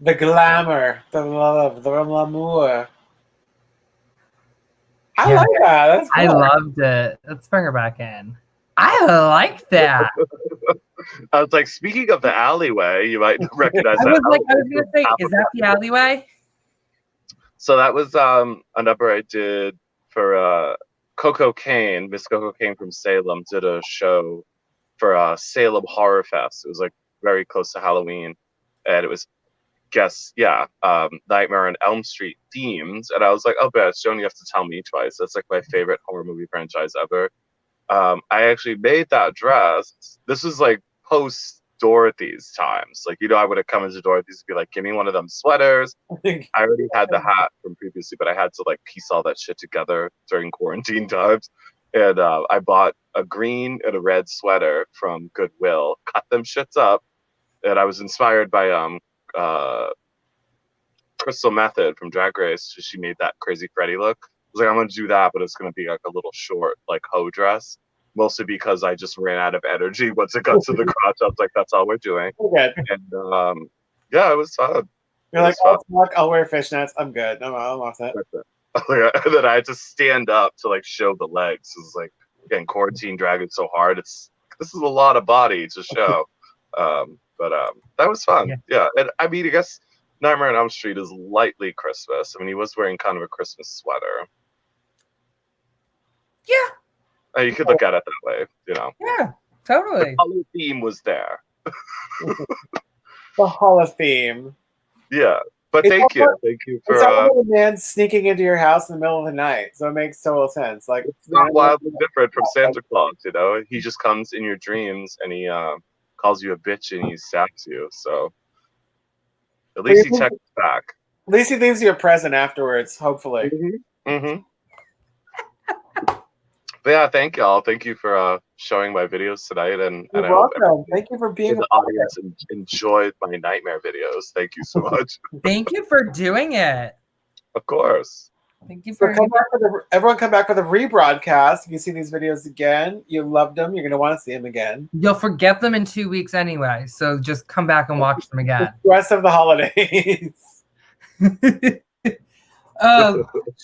The glamour, the love, the l'amour. I like that. That's cool. I loved it. Let's bring her back in. I like that. I was like, speaking of the alleyway, you might recognize I that. was gonna say, is that the alleyway? So that was a number I did for Coco Kane. Miss Coco Kane from Salem did a show for Salem Horror Fest. It was like very close to Halloween, and it was Nightmare on Elm Street themed. And I was like, oh, bitch, you only have to tell me twice. That's like my favorite horror movie franchise ever. I actually made that dress. This was like post Dorothy's times. Like, I would have come into Dorothy's and be like, give me one of them sweaters. I already had the hat from previously, but I had to like piece all that shit together during quarantine times. And I bought a green and a red sweater from Goodwill, cut them shits up. And I was inspired by Crystal Method from Drag Race. She made that Crazy Freddy look. I was like, I'm gonna do that, but it's gonna be like a little short, like hoe dress. Mostly because I just ran out of energy once it got to the crotch. I was like, that's all we're doing. Okay. And yeah, it was fun. You're like, oh fuck, I'll wear fishnets. I'm good. I'm off that. And then I had to stand up to like show the legs. It was like, again, quarantine dragging so hard. This is a lot of body to show. But that was fun. Yeah. And I mean, I guess Nightmare on Elm Street is lightly Christmas. I mean, he was wearing kind of a Christmas sweater. Yeah. You could look at it that way, Yeah, totally. The color theme was there. The Hall theme. Yeah. But thank you for it's all a man sneaking into your house in the middle of the night, so it makes total sense. Like, it's not wildly different from Santa Claus, He just comes in your dreams and he calls you a bitch and he stabs you. So at least he checks back. At least he leaves you a present afterwards, hopefully. Mm-hmm. But yeah, thank y'all. Thank you for showing my videos tonight, and You're welcome. Thank you for being the audience and enjoyed my nightmare videos. Thank you so much. Thank you for doing it. Of course. Thank you So for everyone come back for the rebroadcast. You can see these videos again. You loved them. You're going to want to see them again. You'll forget them in 2 weeks anyway, so just come back and watch them again. The rest of the holidays. Should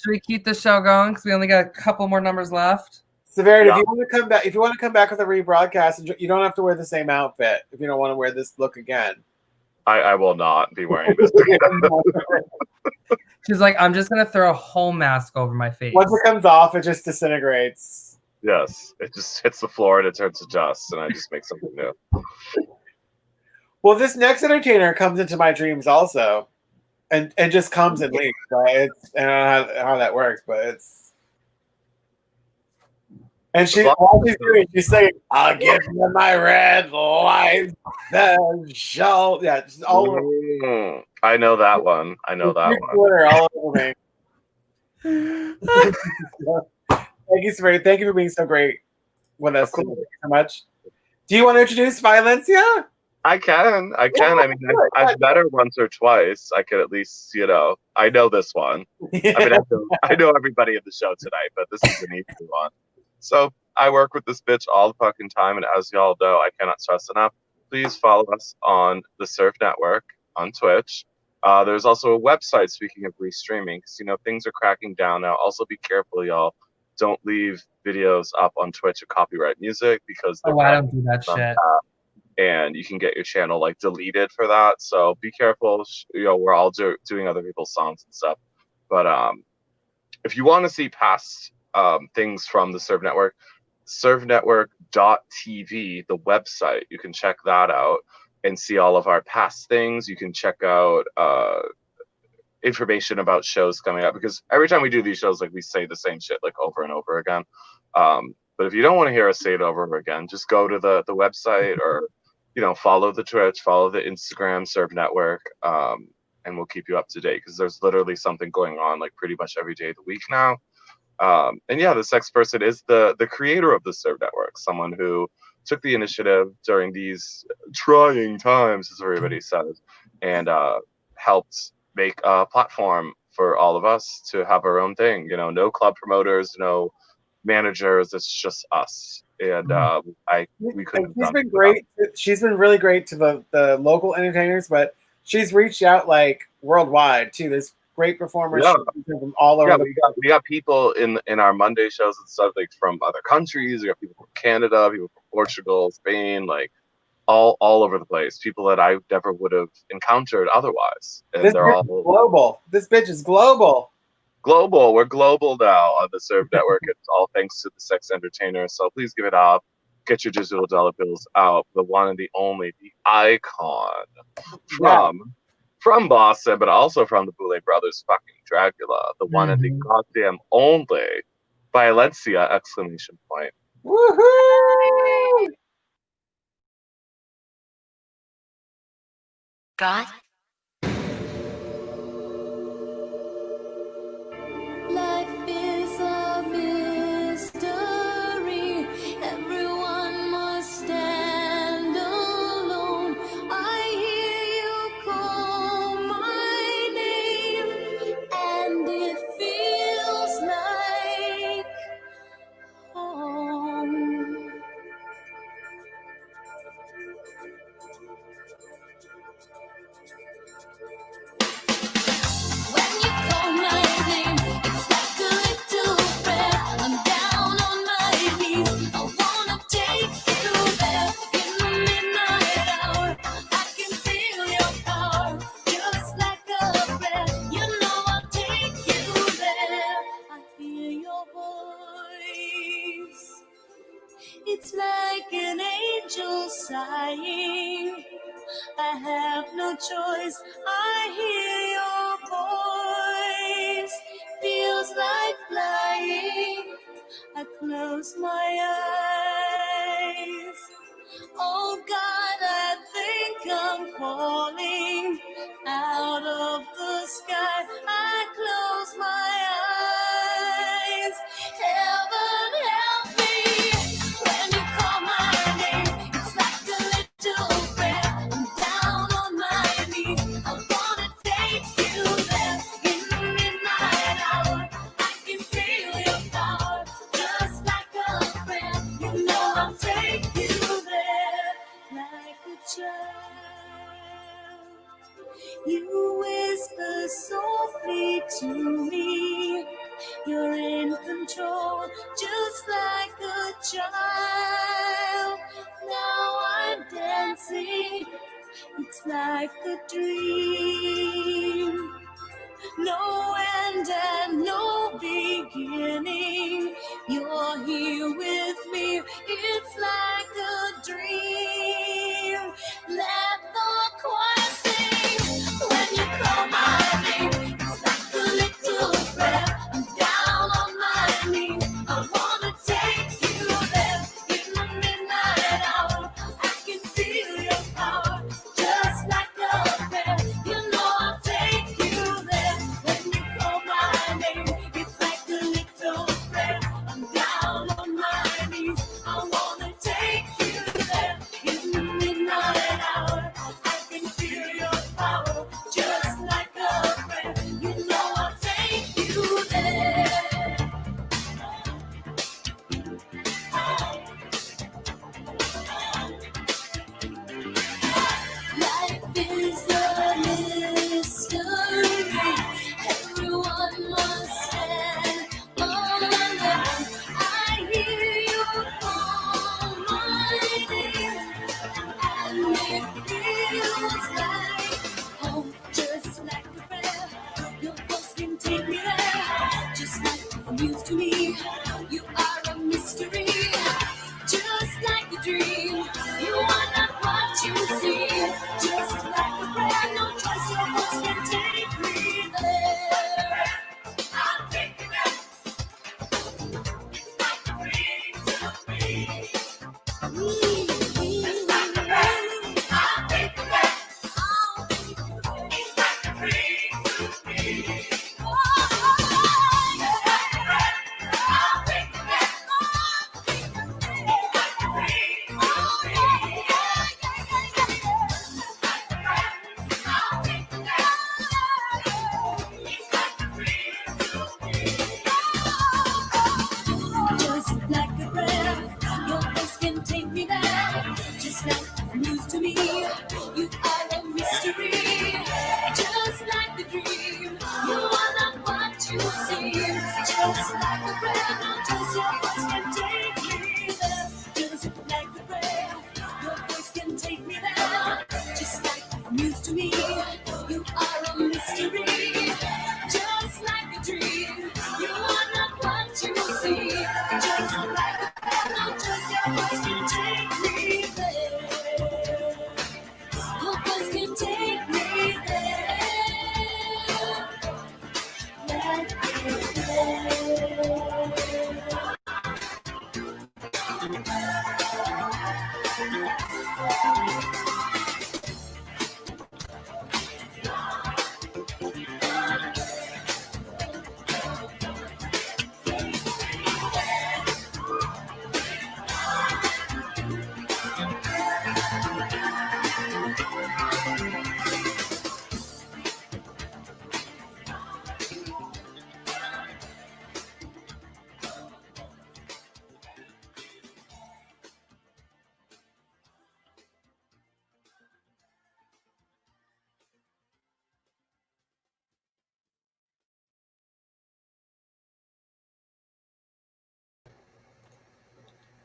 we keep the show going? Because we only got a couple more numbers left. Severity, if you want to come back with a rebroadcast, you don't have to wear the same outfit if you don't want to wear this look again. I will not be wearing this. She's like, I'm just gonna throw a whole mask over my face. Once it comes off, it just disintegrates. Yes, it just hits the floor and it turns to dust, and I just make something new. Well, this next entertainer comes into my dreams also, and just comes and leaves. Right? I don't know how that works, but it's. And while she's doing, she's saying, "I'll give you my red light, the shell." Yeah, just all over. I know that one. I know that one. Glitter all over me. Thank you, Sabrina. Thank you for being so great with us. Thank you so much. Do you want to introduce Violencia? I can. I mean, I've met her once or twice. I could at least, I know this one. Yeah. I mean, I know everybody in the show tonight, but this is an easy one. So I work with this bitch all the fucking time, and as y'all know, I cannot stress enough. Please follow us on the Surf Network on Twitch. There's also a website, speaking of restreaming, because, things are cracking down now. Also, be careful, y'all. Don't leave videos up on Twitch of copyright music, because I don't do that shit. And you can get your channel, deleted for that. So be careful. We're all doing other people's songs and stuff. But if you want to see past things from the Serve Network, servenetwork.tv, the website, you can check that out and see all of our past things. You can check out information about shows coming up, because every time we do these shows, we say the same shit over and over again. But if you don't want to hear us say it over and over again, just go to the website, or follow the Twitch, follow the Instagram Serve Network, and we'll keep you up to date, because there's literally something going on pretty much every day of the week now. And yeah, this next person is the creator of the Serve Network, someone who took the initiative during these trying times, as everybody says, and helped make a platform for all of us to have our own thing. No club promoters, no managers. It's just us. And we couldn't. She's been great. She's been really great to the local entertainers, but she's reached out worldwide too. There's great performers from all over. We got people in our Monday shows and stuff from other countries. We got people from Canada, people from Portugal, Spain, all over the place. People that I never would have encountered otherwise. And they're all global. This bitch is global. Global. We're global now on the Serve Network. It's all thanks to the Sex Entertainer. So please give it up. Get your digital dollar bills out. The one and the only, the icon from Boston, but also from the Boulay Brothers fucking Dracula, the one and the goddamn only Violencia! Exclamation point. Woohoo! God? Life is a mystery. Everyone must stand alone. I hear you call my name, and it feels like home. When you call my name, it's like a little prayer. I'm down on my knees. I wanna take you there in the midnight hour. I can feel your power, just like a prayer. You know I'll take you there. I hear your voice. It's like an angel sighing. I have no choice. I hear your voice. Feels like flying. I close my eyes. Oh God, I think I'm falling out of the sky. I close my eyes. Heaven help me when you call my name. It's like a little prayer. I'm down on my knees. I wanna take you there child. Now I'm dancing. It's like a dream. No end and no beginning. You're here with me. It's like a dream. Let the choir sing when you call my name. It's like a little prayer. I'm down on my knees. I wanna take you there in the midnight hour. I can feel your power, just like a prayer. You know I'll take you there when you call my name. It's like a little prayer. I'm down on my knees. I wanna take you there in the midnight hour. I can feel your power, just like a prayer. You know I'll take you there. Life is a mystery. Everyone must stand alone. I hear you call my name, and it feels like home, just like a prayer. Your voice can take me there, just like you used to me. You are a mystery, just like a dream. You are not what you see, just like a prayer. No choice, your voice can take me there. I'll take you there. It's like a dream to me. Just like a prayer. I'll take you there. It's like a dream to me. Just like a prayer. I'll take you there. It's like a dream to me. Just like a prayer, your voice can take me there. Just like news to me, you are a mystery. Just like a dream, you are not what you seem. Just like a prayer, no, just your voice can take me there. Just like a prayer, your voice can take me there. Just like news to me, you are a mystery. Just like a dream, you are not what you see. Just like a prayer, no, just your voice can take me there. Your voice can take me there. Let it there.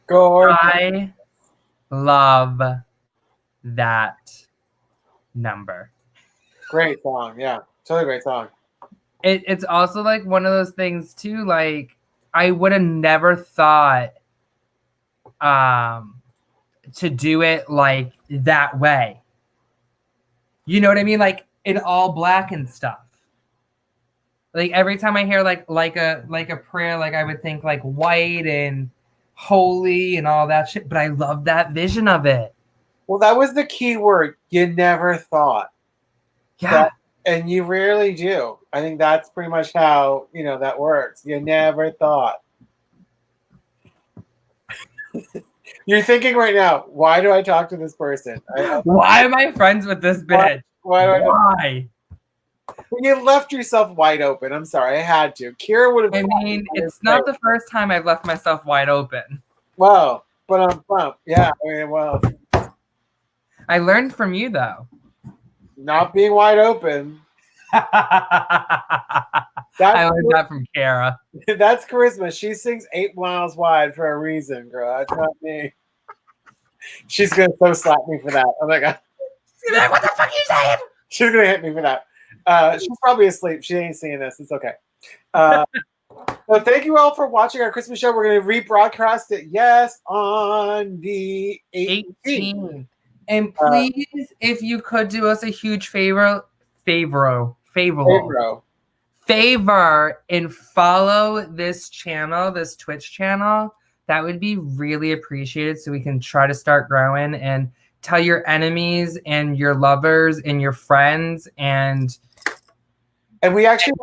Gorgeous. I love that number. Great song. Yeah. Totally great song. It's also like one of those things too, like I would have never thought to do it like that way. You know what I mean? Like in all black and stuff. Like every time I hear like a prayer, like I would think like white and holy and all that shit. But I love that vision of it. Well, that was the key word. You never thought. Yeah. And you rarely do. I think that's pretty much how, that works. You never thought. You're thinking right now, why do I talk to this person? Why am I friends with this bitch? Why? You left yourself wide open. I'm sorry, I had to. Kira would have. I mean, it's not the first time I've left myself wide open. Well, but I'm pumped. Yeah, I mean, well. I learned from you though. Not being wide open. I learned that from Kara. That's charisma. She sings 8 Miles Wide for a reason, girl. That's not me. She's gonna so slap me for that. Oh my god. She's like, what the fuck are you saying? She's gonna hit me for that. She's probably asleep. She ain't seeing this. It's okay. So thank you all for watching our Christmas show. We're gonna rebroadcast it, yes, on the 18th. And please, if you could do us a huge favor and follow this channel, this Twitch channel. That would be really appreciated so we can try to start growing, and tell your enemies and your lovers and your friends. And we actually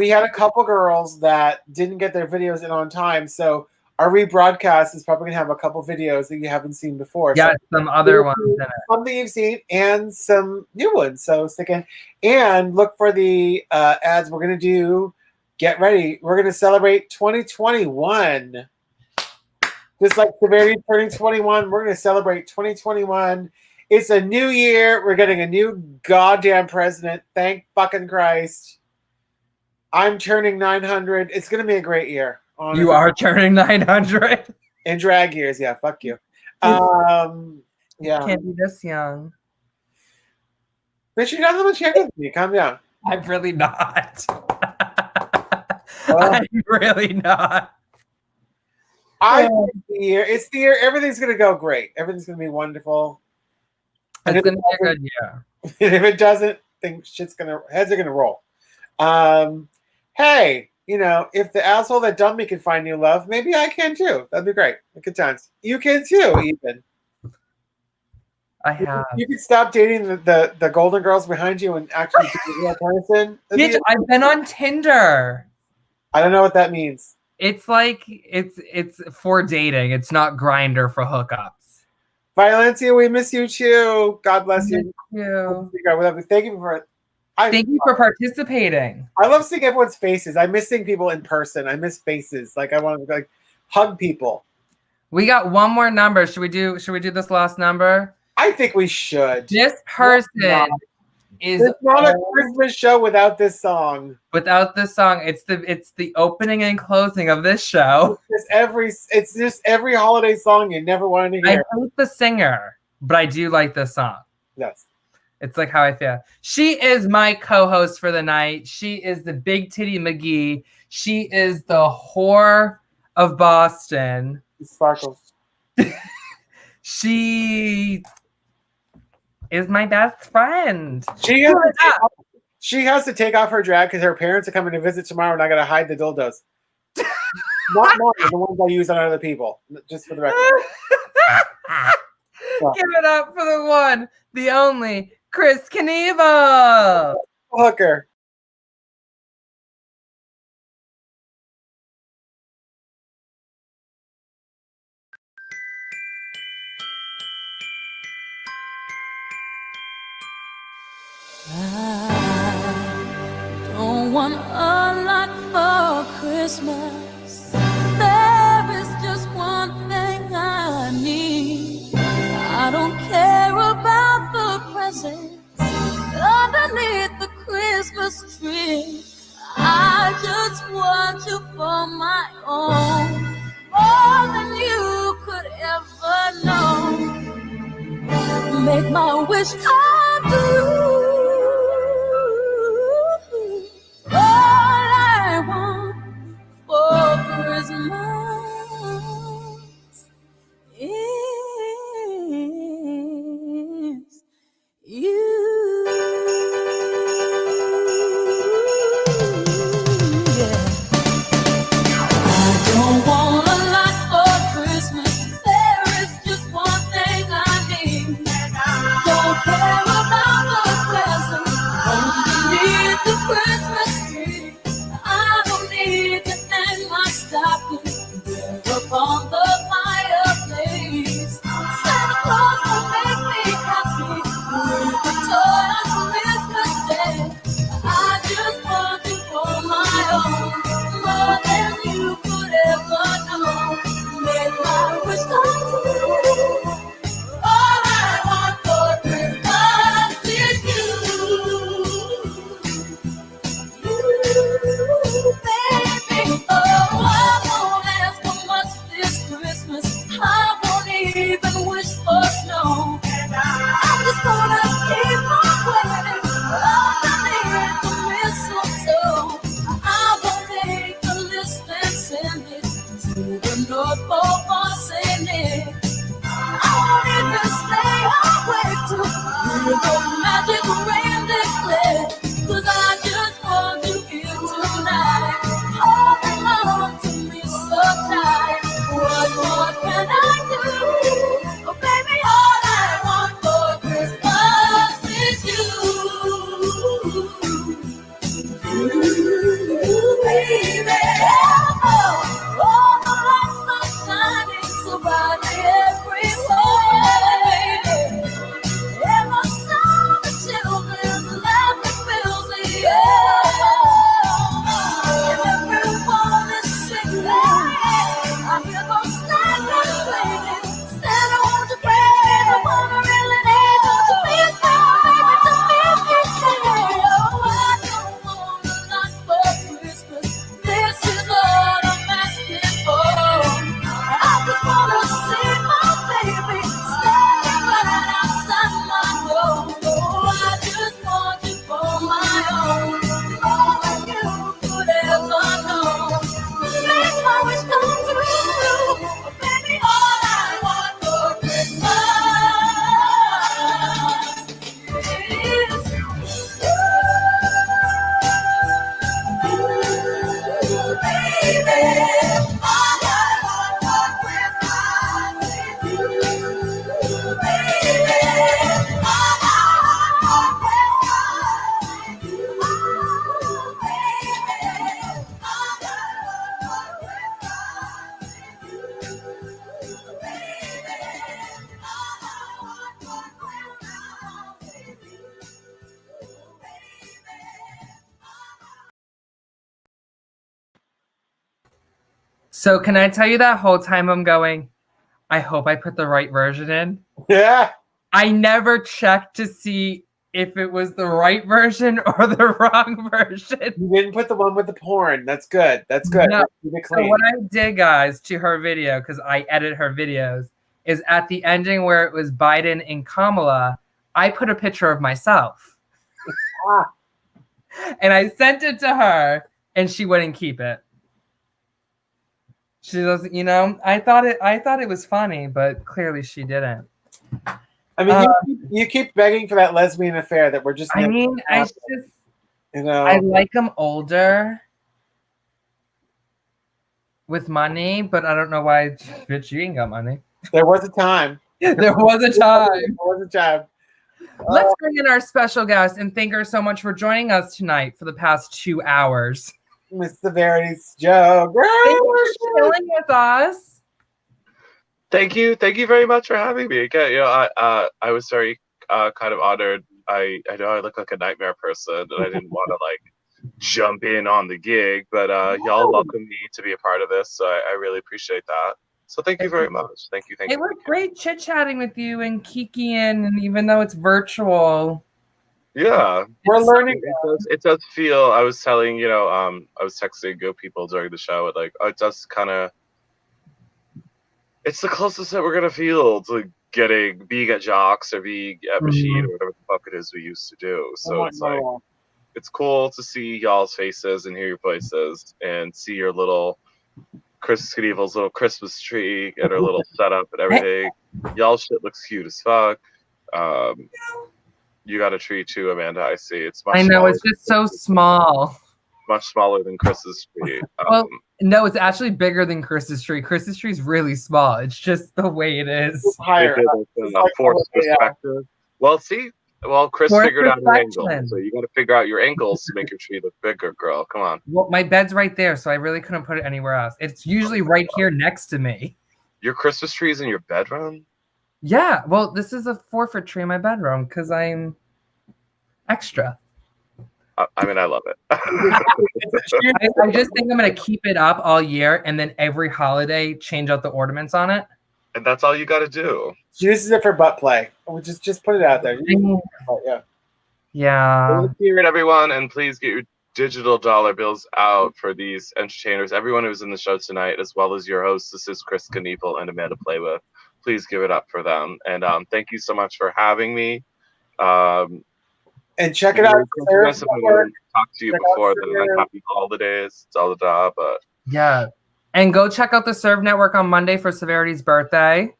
had a couple girls that didn't get their videos in on time, so our rebroadcast is probably gonna have a couple videos that you haven't seen before. Yeah, so some other ones in it. Something you've seen and some new ones. So stick in and look for the ads we're gonna do. Get ready. We're gonna celebrate 2021. Just like Severity turning 21, we're going to celebrate 2021. It's a new year. We're getting a new goddamn president. Thank fucking Christ. I'm turning 900. It's going to be a great year. Honestly. You are turning 900? In drag years, yeah. Fuck you. Yeah. You can't be this young. But you're not that much younger than me. Calm down. I'm really not. I'm really not. It's the year. Everything's gonna go great. Everything's gonna be wonderful. It's gonna be a good year. If it doesn't, heads are gonna roll. Hey, if the asshole that dumped me can find new love, maybe I can too. That'd be great. Good times. You can too, even. I have. You can stop dating the golden girls behind you and actually be a real person. Bitch, I've been on Tinder. I don't know what that means. It's like it's for dating. It's not Grindr for hookups. Violencia, we miss you too. God bless you. Thank you. Thank you for participating. I love seeing everyone's faces. I miss seeing people in person. I miss faces. Like I want to hug people. We got one more number. Should we do this last number? I think we should. This person is not a Christmas show without this song. Without this song, it's the opening and closing of this show. It's just every holiday song you never wanted to hear. I hate the singer, but I do like this song. Yes. It's like how I feel. She is my co-host for the night. She is the Big Titty McGee. She is the whore of Boston. Sparkles. She is my best friend. She has to take off her drag because her parents are coming to visit tomorrow, and I gotta hide the dildos. Not mine, the ones I use on other people. Just for the record. Give it up for the one, the only, Kris Knievil. Hooker. I don't want a lot for Christmas. There is just one thing I need. I don't care about the presents underneath the Christmas tree. I just want you for my own, more than you could ever know. Make my wish come true. All I want for Christmas is you. Yeah. I don't want a lot for Christmas. There is just one thing I need. Don't care about the presents underneath the Christmas tree. I don't need to hang my stocking there upon the fireplace. Santa Claus will make me happy with a toy on Christmas Day. I just want you for my own, more than you could ever know. Make my wish come true. All I want for Christmas is you. no more for singing. I won't even stay awake to hear those magic rain declare. 'Cause I just want you here tonight. Holding on to me so tight. What more can I do? Oh, baby, all I want for Christmas is you. Ooh, baby. Oh, the lights are shining so brightly everywhere. And the sound of children's laughter fills the air. And everyone is singing. I hear those snipers swinging. Santa, won't you bring the one I really need? Don't you miss me, baby, to miss you today. Oh, I don't want a lot for Christmas. This is what I'm asking for. I just wanna see my baby standing right outside my door. Oh, I just want you for my own. More than you could ever know. Make my wish come true. Baby, all I want for Christmas is you, baby. All I want for Christmas is you, baby. All I want for Christmas is you, baby. All I want for Christmas is you, baby. All I want for Christmas is you, baby. So can I tell you that whole time I'm going, I hope I put the right version in? Yeah. I never checked to see if it was the right version or the wrong version. You didn't put the one with the porn. That's good. That's good. No. Keep it So clean. what I did, guys, to her video, because I edit her videos, is at the ending where it was Biden and Kamala, I put a picture of myself. And I sent it to her, and she wouldn't keep it. She doesn't, you know, I thought it was funny, but clearly she didn't. I mean, you keep begging for that lesbian affair that we're just. I mean, I just, you know, I like them older with money, but I don't know why. Bitch, you ain't got money. There was a time. There was a time. There was a time. Let's bring in our special guest and thank her so much for joining us tonight for the past 2 hours. Miss Severity's Joe. Thank you for chilling with us. Thank you very much for having me. Again, you know, I was very kind of honored. I know I look like a nightmare person, and I didn't want to like jump in on the gig, but y'all welcomed me to be a part of this, so I really appreciate that. So thank you very much. Thank you. It was great chit chatting with you and kikiing, and even though it's virtual. Yeah, we're learning. It does feel. I was telling, you know, I was texting Go people during the show. Like, oh, it does kind of. It's the closest that we're gonna feel to being at Jocks or being at Machine or whatever the fuck it is we used to do. So it's like, it's cool to see y'all's faces and hear your voices and see your little Knievill's little Christmas tree and her little setup and everything. Y'all shit looks cute as fuck. You got a tree too, Amanda. I see. It's much. I know, smaller it's just so small. Much smaller than Chris's tree. Well, no, it's actually bigger than Chris's tree. Chris's tree is really small. It's just the way it is. Higher. Forced perspective. Well, see, Kris figured out her angle, so you got to figure out your angles to make your tree look bigger, girl. Come on. Well, my bed's right there, so I really couldn't put it anywhere else. It's usually right here next to me. Your Christmas tree is in your bedroom? Yeah. Well, this is a 4-foot tree in my bedroom because I'm extra. I mean, I love it. I just think I'm going to keep it up all year and then every holiday change out the ornaments on it. And that's all you got to do. She uses it for butt play. We'll just put it out there. Yeah. Yeah. Let's hear it, everyone. And please get your digital dollar bills out for these entertainers. Everyone who's in the show tonight, as well as your hostesses, Kris Knievil and Amanda Playwith. Please give it up for them. And thank you so much for having me. And check it out. Chris, if I want to talk to you before then, happy holidays. It's all the job, but yeah. And go check out the Serve Network on Monday for Severity's birthday.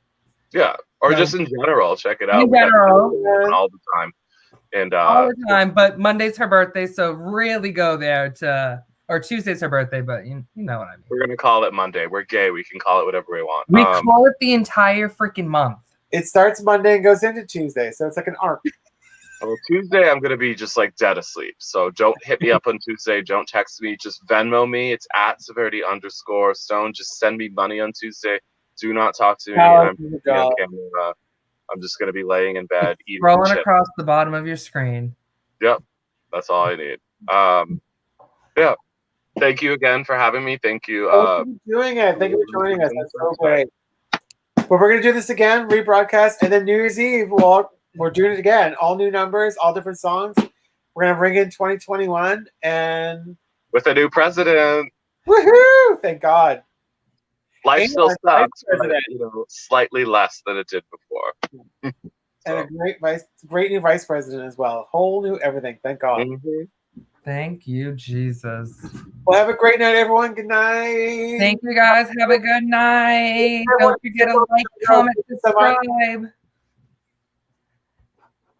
Yeah, or just in general, check it out. In general. All the time. And all the time, but Monday's her birthday, so really go there or Tuesday's her birthday, but you know what I mean. We're going to call it Monday. We're gay. We can call it whatever we want. We call it the entire freaking month. It starts Monday and goes into Tuesday, so it's like an arc. Well, Tuesday, I'm going to be just like dead asleep. So don't hit me up on Tuesday. Don't text me. Just Venmo me. It's at severity_stone. Just send me money on Tuesday. Do not talk to me. I'm on camera. I'm just going to be laying in bed eating Scrolling chips. across the bottom of your screen. Yep. That's all I need. Yeah. Thank you again for having me. Thank you. Thank you for doing it. Thank you for joining us. That's so great. But we're going to do this again, rebroadcast, and then New Year's Eve, we're doing it again. All new numbers, all different songs. We're going to bring in 2021 and... with a new president. Woohoo! Thank God. Life still sucks, but slightly less than it did before. And a great new vice president as well. Whole new everything. Thank God. Mm-hmm. Thank you, Jesus. Well, have a great night, everyone. Good night. Thank you, guys. Have a good night. Don't forget to like, comment, subscribe.